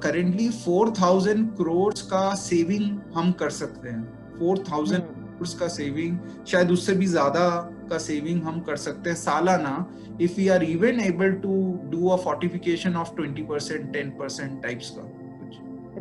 करेंटली 4,000 करोड़ का सेविंग हम कर सकते हैं. 4,000 करोड़ का सेविंग, शायद उससे भी ज्यादा का सेविंग हम कर सकते हैं सालाना, if we are even able to do a fortification of 20%, 10% types का.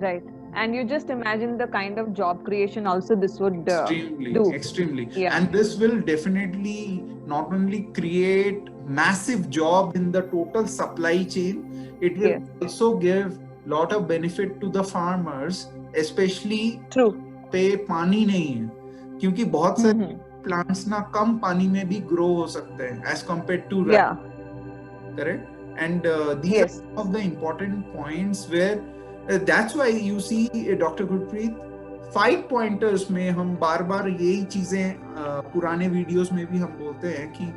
Right. And you just imagine the kind of job creation also this would do. Extremely. Yeah. And this will definitely not only create massive job in the total supply chain, it will also give lot of benefit to the farmers, especially पे पानी नहीं है, क्योंकि बहुत सारे plants ना कम पानी में भी ग्रो हो सकते हैं as compared to correct, and these are some of the important points where that's why you see Dr. Gurpreet 5 pointers में हम बार बार यही चीजें पुराने वीडियोस में भी हम बोलते हैं कि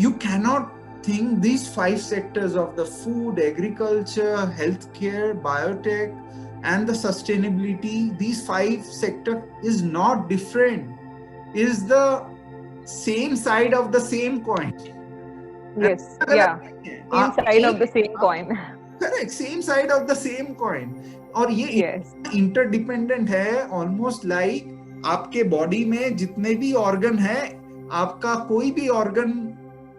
you cannot think these 5 sectors of the food, agriculture, healthcare, biotech and the sustainability, these 5 sector is not different, is the same side of the same coin. Yes, same side of the same coin. Correct, same side of the same coin. और ये interdependent है, almost like आपके body में जितने भी organ है, आपका कोई भी ऑर्गन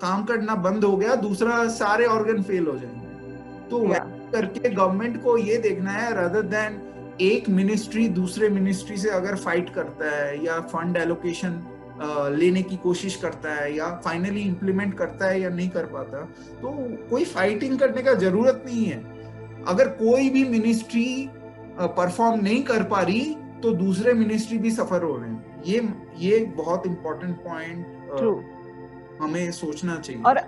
काम करना बंद हो गया, दूसरा सारे ऑर्गन फेल हो जाएंगे. तो करके गवर्नमेंट को ये देखना है, rather than एक मिनिस्ट्री दूसरे मिनिस्ट्री से अगर फाइट करता है या फंड एलोकेशन लेने की कोशिश करता है या फाइनली इंप्लीमेंट करता है या नहीं कर पाता, तो कोई फाइटिंग करने का जरूरत नहीं है. अगर कोई भी मिनिस्ट्री परफॉर्म नहीं कर पा रही तो दूसरे मिनिस्ट्री भी सफर हो रहे हैं. ये बहुत इंपॉर्टेंट पॉइंट हमें सोचना चाहिए। और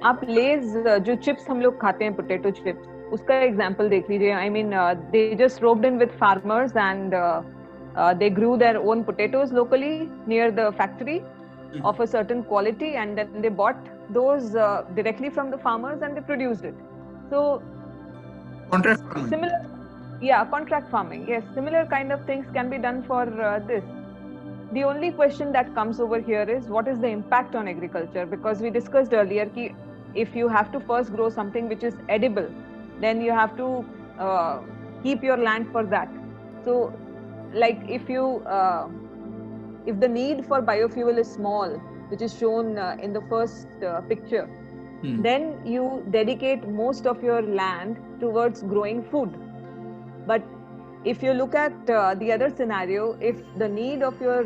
आप लेज जो चिप्स हम लोग खाते हैं, पोटैटो चिप्स, उसका एग्जांपल देख लीजिए. I mean they just robed in with farmers and they grew their own potatoes locally near the factory of a certain quality, and then they bought those directly from the farmers and they produced it. So Contract farming. similar, yeah, contract farming, yes, similar kind of things can be done for this. The only question that comes over here is what is the impact on agriculture, because we discussed earlier ki if you have to first grow something which is edible, then you have to uh, keep your land for that. So like if the need for biofuel is small, which is shown in the first picture, then you dedicate most of your land towards growing food. But if you look at the other scenario, if the need of your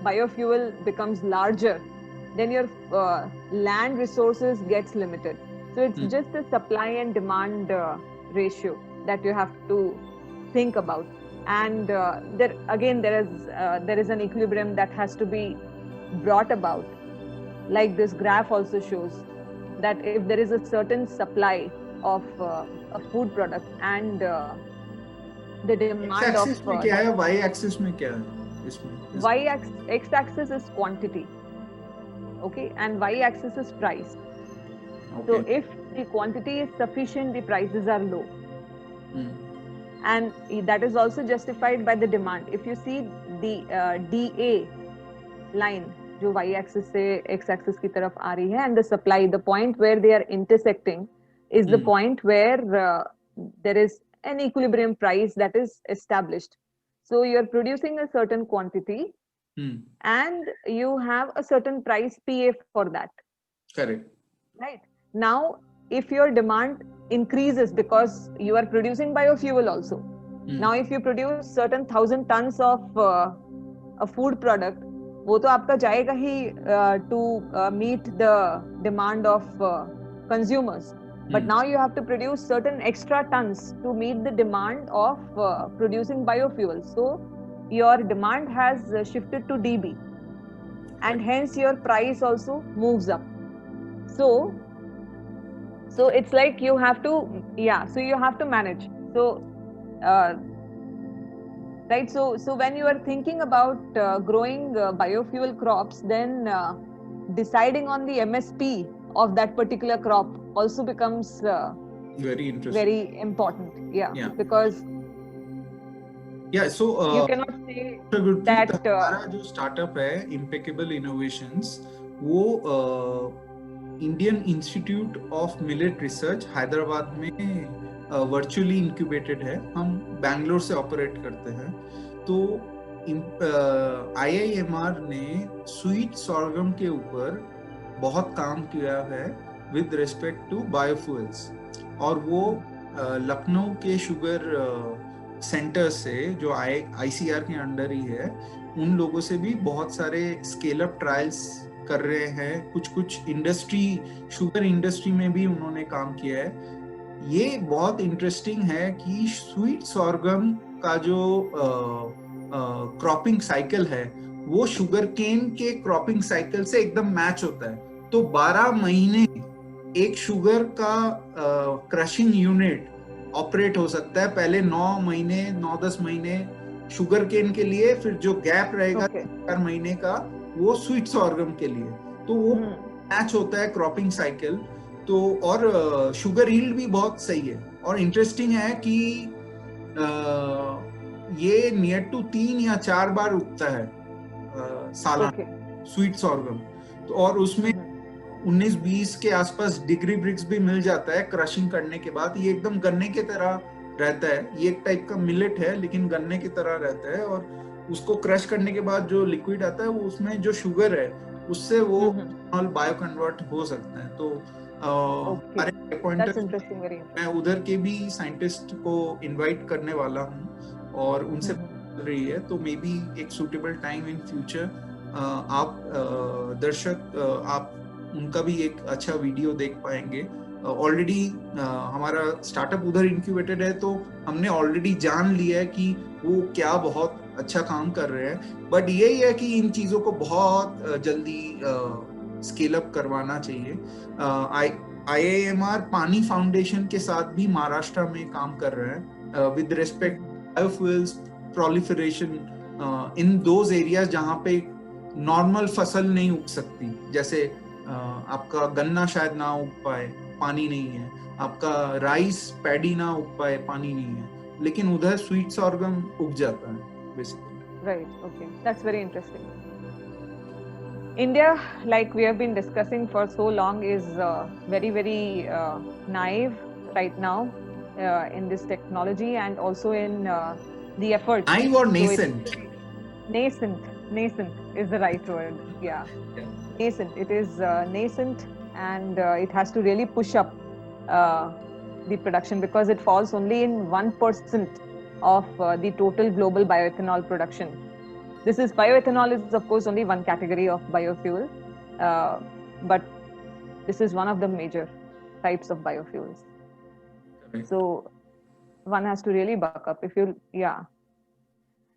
biofuel becomes larger, then your land resources gets limited. So it's just a supply and demand ratio that you have to think about. And there is an equilibrium that has to be brought about. Like this graph also shows that if there is a certain supply of a food product and the demand X-axis में क्या है, Y-axis में क्या है इसमें? X-axis is quantity, okay, and Y-axis is price. Okay. So if the quantity is sufficient, the prices are low. And that is also justified by the demand. If you see the DA line जो Y-axis से X-axis की तरफ आ रही है, and the supply, the point where they are intersecting is the point where there is an equilibrium price that is established. So you are producing a certain quantity and you have a certain price PA for that. Correct. Right. Now, if your demand increases because you are producing biofuel also. Now, if you produce certain 1,000 tons of a food product, वो तो आपका जाएगा ही to meet the demand of consumers. But now you have to produce certain extra tons to meet the demand of producing biofuel. So your demand has shifted to DB, and hence your price also moves up. So it's like you have to, so you have to manage. So right, so when you are thinking about growing biofuel crops, then deciding on the MSP of that particular crop also becomes very interesting, very important. Because so you cannot say that हमारा जो startup है Impeccable Innovations, वो Indian institute of millet research Hyderabad में virtually incubated है. हम बैंगलोर से operate करते हैं. तो IIMR ने स्वीट सॉर्गम के ऊपर बहुत काम किया है विद रिस्पेक्ट टू बायोफ्यूल्स, और वो लखनऊ के शुगर सेंटर से जो ICR के अंडर ही है, उन लोगों से भी बहुत सारे स्केल अप ट्रायल्स कर रहे हैं. कुछ इंडस्ट्री, शुगर इंडस्ट्री में भी उन्होंने काम किया है. ये बहुत इंटरेस्टिंग है कि स्वीट सॉर्गम का जो क्रॉपिंग साइकिल है वो शुगर केन के क्रॉपिंग साइकिल से एकदम मैच होता है. तो 12 महीने एक शुगर का क्रशिंग यूनिट ऑपरेट हो सकता है. पहले 9-10 महीने शुगर केन के लिए, फिर जो गैप रहेगा 4 महीने का वो स्वीट सॉर्गम के लिए. तो वो मैच होता है क्रॉपिंग साइकिल. तो और शुगर यील्ड भी बहुत सही है. और इंटरेस्टिंग है कि ये नियर टू 3 या 4 बार उगता है सालाना स्वीट सॉर्गम. तो और उसमें 19-20 के आसपास डिग्री ब्रिक्स भी मिल जाता है क्रशिंग करने के बाद. ये एकदम गन्ने की तरह रहता है. ये एक टाइप का मिलेट है लेकिन गन्ने की तरह रहता है. और उसको क्रश करने के बाद जो लिक्विड आता है वो उसमें जो शुगर है उससे वो बायो कन्वर्ट हो सकता है. तो मैं उधर के भी साइंटिस्ट को इनवाइट करने वाला हूँ और उनसे चल रही है. तो मे बी एक सूटेबल टाइम इन फ्यूचर आप दर्शक आप उनका भी एक अच्छा वीडियो देख पाएंगे. ऑलरेडी हमारा स्टार्टअप उधर इंक्यूबेटेड है, तो हमने ऑलरेडी जान लिया है कि वो क्या बहुत अच्छा काम कर रहे हैं. बट यही है कि इन चीजों को बहुत जल्दी स्केल अप करवाना चाहिए. IIMR पानी फाउंडेशन के साथ भी महाराष्ट्र में काम कर रहा है with respect biofuels proliferation in those areas जहाँ पे नॉर्मल फसल नहीं उग सकती. जैसे आपका गन्ना शायद ना उग पाए, पानी नहीं है. आपका राइस पैडी ना उग पाए, पानी नहीं है. लेकिन उधर स्वीट सॉर्गम उग जाता है basically. Right. Okay. That's very interesting. India, like we have been discussing for so long, is very, very naive right now in this technology and also in the efforts. Naive or nascent? Nascent is the right word. Yeah. Nascent. It is nascent, and it has to really push up the production because it falls only in 1% of the total global bioethanol production. This is bioethanol is of course only one category of biofuel, but this is one of the major types of biofuels. Correct. So one has to really buck up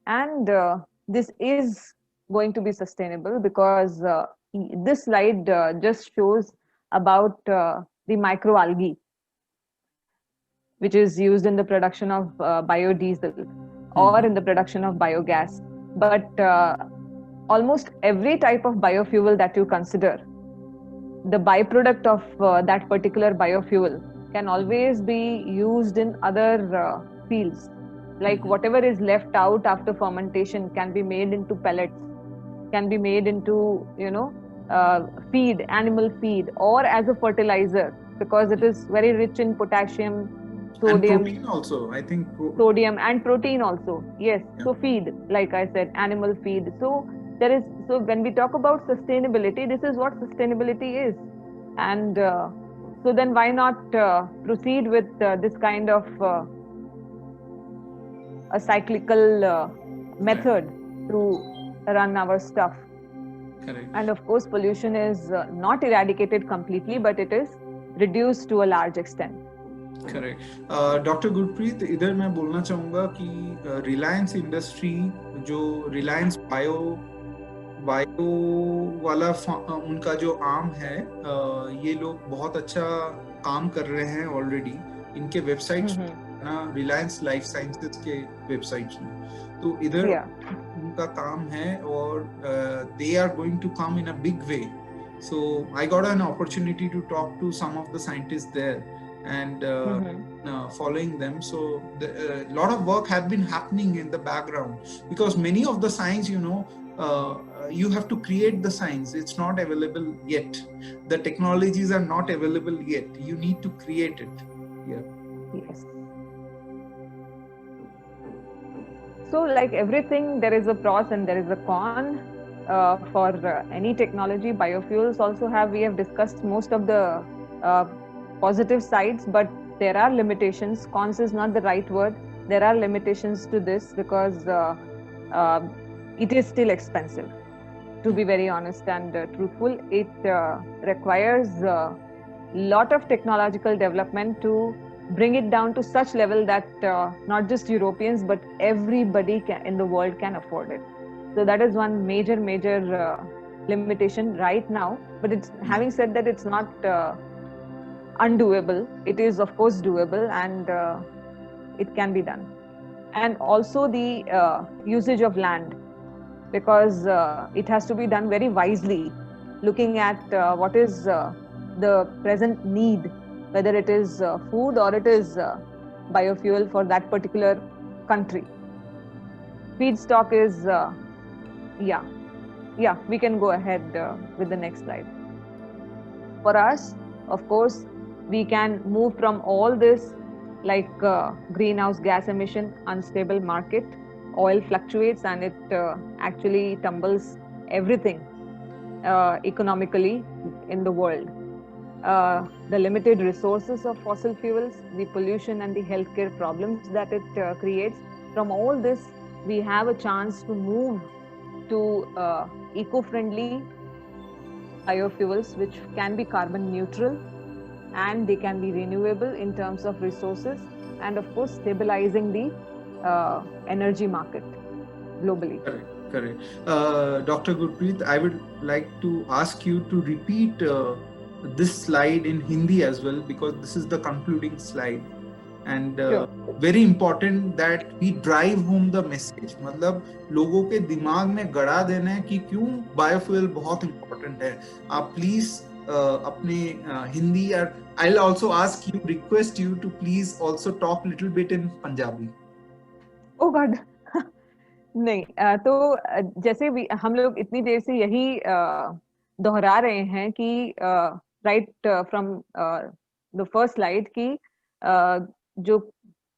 and this is going to be sustainable because this slide just shows about the microalgae, which is used in the production of biodiesel or in the production of biogas. But almost every type of biofuel that you consider, the byproduct of that particular biofuel can always be used in other fields. Like whatever is left out after fermentation can be made into pellets, can be made into, feed, animal feed, or as a fertilizer because it is very rich in potassium, sodium, and protein also, I think. Sodium and protein also. Yes. Yeah. So feed, like I said, animal feed. So when we talk about sustainability, this is what sustainability is. And so then why not proceed with this kind of a cyclical method to run our stuff. Correct. And of course, pollution is not eradicated completely, but it is reduced to a large extent. Correct. Doctor Gurpreet, इधर मैं बोलना चाहूँगा कि Reliance industry जो Reliance bio वाला उनका जो arm है, ये लोग बहुत अच्छा काम कर रहे हैं ऑलरेडी. इनके वेबसाइट्स ना रिलायंस लाइफ साइंसेज के वेबसाइट्स में, तो इधर उनका काम है और they are going to come in a big way. So I got an opportunity to talk to some of the scientist there and following them. So a lot of work have been happening in the background because many of the science, you have to create the science. It's not available yet. The technologies are not available yet. You need to create it. Yes. So like everything, there is a pros and there is a con. For any technology, biofuels also we have discussed most of the positive sides, but there are limitations. Cons is not the right word. There are limitations to this because it is still expensive. To be very honest and truthful, it requires a lot of technological development to bring it down to such level that not just Europeans but everybody in the world can afford it. So that is one major limitation right now. But it's having said that, it's not undoable. It is of course doable and it can be done. And also the usage of land, because it has to be done very wisely, looking at what is the present need, whether it is food or it is biofuel for that particular country. Feedstock is we can go ahead with the next slide. For us, of course, we can move from all this, like greenhouse gas emission, unstable market, oil fluctuates and it actually tumbles everything economically in the world. The limited resources of fossil fuels, the pollution and the healthcare problems that it creates. From all this, we have a chance to move to eco-friendly biofuels which can be carbon neutral and they can be renewable in terms of resources, and of course stabilizing the energy market globally. Correct. Dr. Gurpreet, I would like to ask you to repeat this slide in Hindi as well, because this is the concluding slide. And Sure. very important that we drive home the message. मतलब लोगों के दिमाग में गड़ा देना है कि क्यों बायोफ्यूल बहुत important है. आप please अपने हिंदी, और I'll also request you to please also talk little bit in Punjabi. Oh God. नहीं, तो जैसे हम लोग इतनी देर से यही दोहरा रहे हैं कि right from the first slide की जो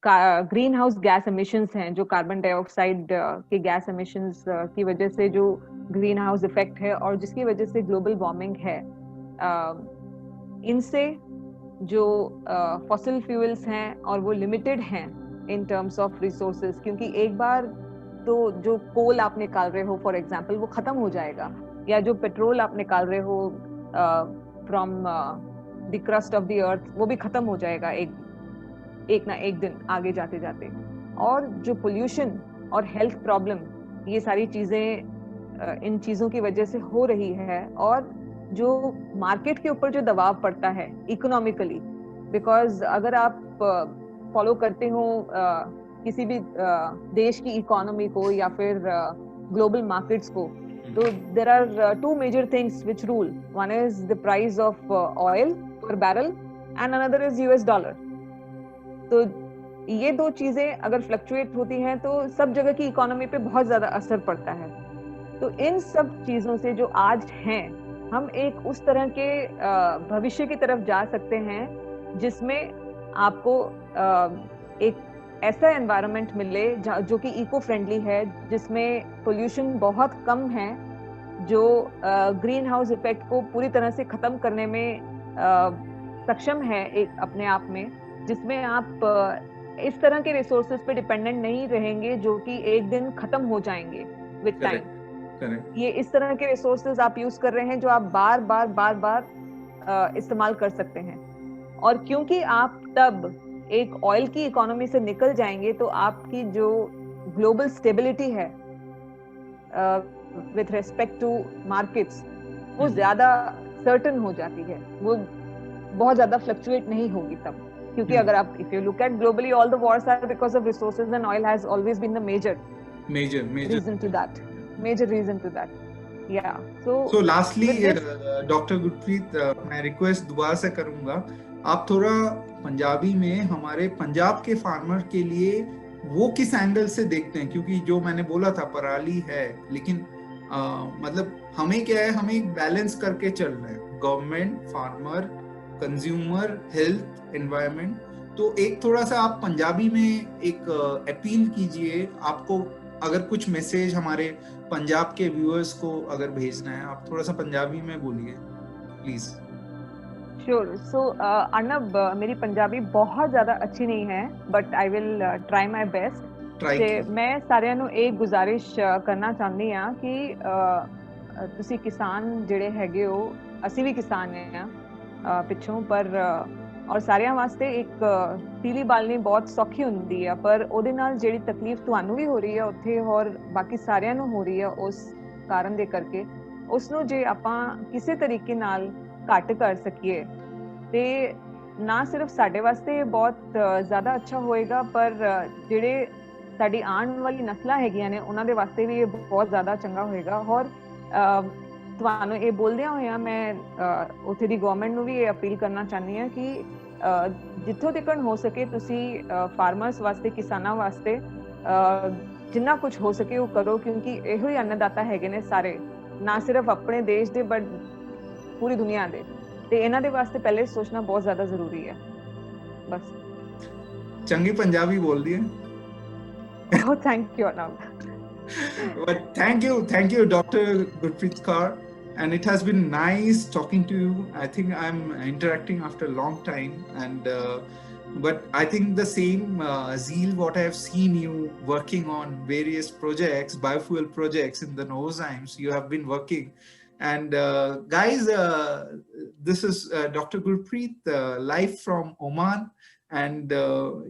ग्रीन हाउस गैस एमिशंस हैं, जो कार्बन डाइऑक्साइड के गैस एमिशंस की वजह से जो ग्रीन हाउस इफेक्ट है और जिसकी वजह से ग्लोबल वार्मिंग है, इनसे जो फॉसिल फ्यूल्स हैं और वो लिमिटेड हैं इन टर्म्स ऑफ रिसोर्सेज, क्योंकि एक बार तो जो कोल आप निकाल रहे हो फॉर एग्जांपल वो खत्म हो जाएगा, या जो पेट्रोल आप निकाल रहे हो from the crust of the earth वो भी खत्म हो जाएगा एक ना एक दिन आगे जाते जाते. और जो पोल्यूशन और हेल्थ प्रॉब्लम, ये सारी चीजें इन चीजों की वजह से हो रही है, और जो मार्केट के ऊपर जो दबाव पड़ता है इकोनॉमिकली, बिकॉज अगर आप फॉलो करते हो किसी भी देश की इकोनॉमी को या फिर ग्लोबल मार्केट्स को, तो there are two major things which rule. One is the price of oil per barrel and another is US dollar. तो ये दो चीजें अगर फ्लक्चुएट होती हैं तो सब जगह की इकोनॉमी पे बहुत ज्यादा असर पड़ता है. तो इन सब चीजों से जो आज हैं, हम एक उस तरह के भविष्य की तरफ जा सकते हैं जिसमें आपको एक ऐसा एनवायरनमेंट मिले जो कि इको फ्रेंडली है, जिसमें पोल्यूशन बहुत कम है, जो ग्रीन हाउस इफेक्ट को पूरी तरह से खत्म करने में सक्षम है एक अपने आप में, जिसमें आप इस तरह के रिसोर्सेज पे डिपेंडेंट नहीं रहेंगे जो कि एक दिन खत्म हो जाएंगे विद टाइम. ये इस तरह के रिसोर्सेज आप यूज कर रहे हैं जो आप बार बार इस्तेमाल कर सकते हैं. और क्योंकि आप तब एक ऑयल की इकोनॉमी से निकल जाएंगे तो आपकी जो ग्लोबल स्टेबिलिटी है विथ रेस्पेक्ट टू मार्केट्स, वो ज्यादा सर्टन हो जाती है, वो बहुत ज्यादा फ्लक्चुएट नहीं होगी तब. क्योंकि अगर आप if you look at globally, all the wars are because of resources and oil has always been the major reason to that. Major reason to that. Yeah. So lastly, Dr. Gurpreet, मैं request दोबारा से करूंगा, आप थोड़ा पंजाबी में हमारे पंजाब के farmer के लिए वो किस एंगल से देखते हैं, क्योंकि जो मैंने बोला था पराली है, लेकिन मतलब हमें क्या है, हमें एक बैलेंस करके चल रहे हैं, government, farmer, consumer, health, environment. तो एक थोड़ा सा आप पंजाबी में एक अपील कीजिए, आपको अगर कुछ मैसेज हमारे पंजाब के व्यूअर्स को अगर भेजना है, आप थोड़ा सा पंजाबी में बोलिए प्लीज. श्योर. सो अर्नब, मेरी पंजाबी बहुत ज्यादा अच्छी नहीं है, but I will try my best. ਤੇ ਮੈਂ ਸਾਰਿਆਂ ਨੂੰ ਇਹ ਗੁਜ਼ਾਰਿਸ਼ ਕਰਨਾ ਚਾਹੁੰਦੀ ਆ ਕਿ ਤੁਸੀਂ ਕਿਸਾਨ ਜਿਹੜੇ ਹੈਗੇ ਹੋ, ਅਸੀਂ ਵੀ ਕਿਸਾਨ ਆ ਪਿੱਛੋਂ, ਪਰ ਔਰ ਸਾਰਿਆਂ ਵਾਸਤੇ ਇੱਕ ਤੀਲੀ ਬਾਲਣੀ ਬਹੁਤ ਸੌਖੀ ਹੁੰਦੀ ਆ, ਪਰ ਉਹਦੇ ਨਾਲ ਜਿਹੜੀ ਤਕਲੀਫ ਤੁਹਾਨੂੰ ਵੀ ਹੋ ਰਹੀ ਆ ਉੱਥੇ ਔਰ ਬਾਕੀ ਸਾਰਿਆਂ ਨੂੰ ਹੋ ਰਹੀ ਆ ਉਸ ਕਾਰਨ ਦੇ ਕਰਕੇ, ਉਸ ਨੂੰ ਜੇ ਆਪਾਂ ਕਿਸੇ ਤਰੀਕੇ ਨਾਲ ਘੱਟ ਕਰ ਸਕੀਏ ਤੇ ਨਾ ਸਿਰਫ ਸਾਡੇ ਵਾਸਤੇ ਬਹੁਤ ਜ਼ਿਆਦਾ ਅੱਛਾ ਹੋਏਗਾ, ਪਰ ਜਿਹੜੇ ਸਾਡੀ ਆਉਣ ਵਾਲੀ ਨਸਲਾਂ ਹੈਗੀਆਂ ਨੇ ਉਹਨਾਂ ਦੇ ਵਾਸਤੇ ਵੀ ਇਹ ਬਹੁਤ ਜ਼ਿਆਦਾ ਚੰਗਾ ਹੋਏਗਾ. ਔਰ ਤੁਹਾਨੂੰ ਇਹ ਬੋਲਦਿਆਂ ਹੋਇਆ ਮੈਂ ਉੱਥੇ ਦੀ ਗਵਰਨਮੈਂਟ ਨੂੰ ਵੀ ਇਹ ਅਪੀਲ ਕਰਨਾ ਚਾਹੁੰਦੀ ਹਾਂ ਕਿ ਜਿੱਥੋਂ ਤੱਕ ਹੋ ਸਕੇ ਤੁਸੀਂ ਫਾਰਮਰਸ ਵਾਸਤੇ, ਕਿਸਾਨਾਂ ਵਾਸਤੇ ਜਿੰਨਾ ਕੁਝ ਹੋ ਸਕੇ ਉਹ ਕਰੋ, ਕਿਉਂਕਿ ਇਹੋ ਹੀ ਅੰਨਦਾਤਾ ਹੈਗੇ ਨੇ ਸਾਰੇ, ਨਾ ਸਿਰਫ ਆਪਣੇ ਦੇਸ਼ ਦੇ ਬਟ ਪੂਰੀ ਦੁਨੀਆ ਦੇ, ਤੇ ਇਹਨਾਂ ਦੇ ਵਾਸਤੇ ਪਹਿਲੇ ਸੋਚਣਾ ਬਹੁਤ ਜ਼ਿਆਦਾ ਜ਼ਰੂਰੀ ਹੈ. ਬਸ. ਚੰਗੀ ਪੰਜਾਬੀ ਬੋਲਦੀ ਹੈ. Oh, thank you, Arnab. But thank you, Dr. Gurpreet Kaur, and it has been nice talking to you. I think I'm interacting after a long time, and but I think the same zeal what I have seen you working on various projects, biofuel projects in the Novozymes, you have been working. And guys, this is Dr. Gurpreet live from Oman. And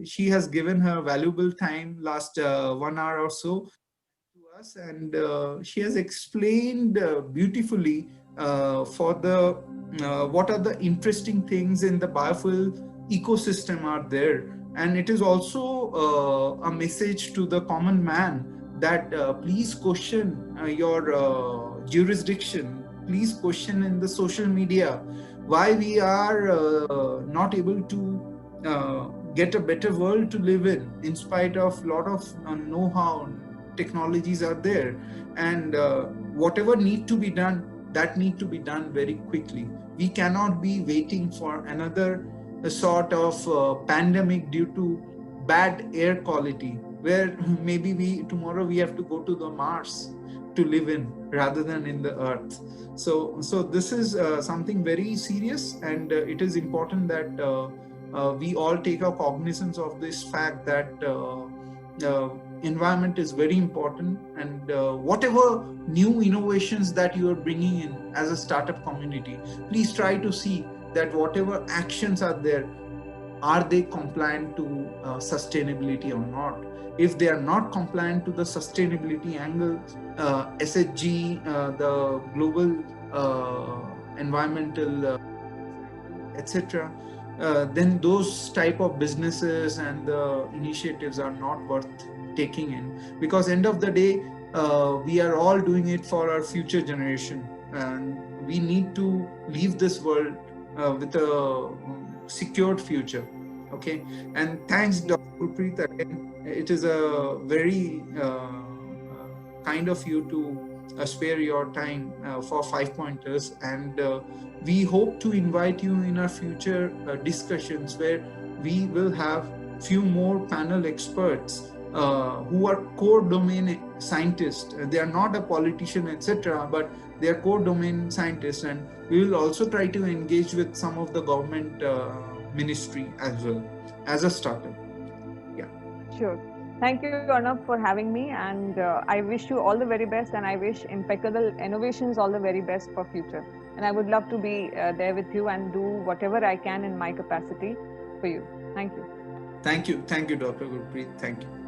she has given her valuable time last 1 hour or so to us, and she has explained beautifully for the what are the interesting things in the biofuel ecosystem are there, and it is also a message to the common man that please question your jurisdiction, please question in the social media why we are not able to get a better world to live in spite of lot of know-how technologies are there, and whatever need to be done, that need to be done very quickly. We cannot be waiting for another sort of pandemic due to bad air quality, where maybe we tomorrow we have to go to the Mars to live in rather than in the earth. So this is something very serious, and it is important that we all take a cognizance of this fact that environment is very important, and whatever new innovations that you are bringing in as a startup community, please try to see that whatever actions are there, are they compliant to sustainability or not. If they are not compliant to the sustainability angle, SHG, the global environmental etc., then those type of businesses and the initiatives are not worth taking in, because end of the day we are all doing it for our future generation, and we need to leave this world with a secured future. Okay, and thanks, Dr. Gurpreet, again. It is a very kind of you to spare your time for 5 pointers, and we hope to invite you in our future discussions where we will have few more panel experts who are core domain scientists. They are not a politician, etc., but they are core domain scientists, and we will also try to engage with some of the government ministry as well as a startup. Yeah. Sure. Thank you, Arnab, for having me. And I wish you all the very best. And I wish Impeccable Innovations all the very best for future. And I would love to be there with you and do whatever I can in my capacity for you. Thank you. Thank you. Thank you, Dr. Gurpreet. Thank you.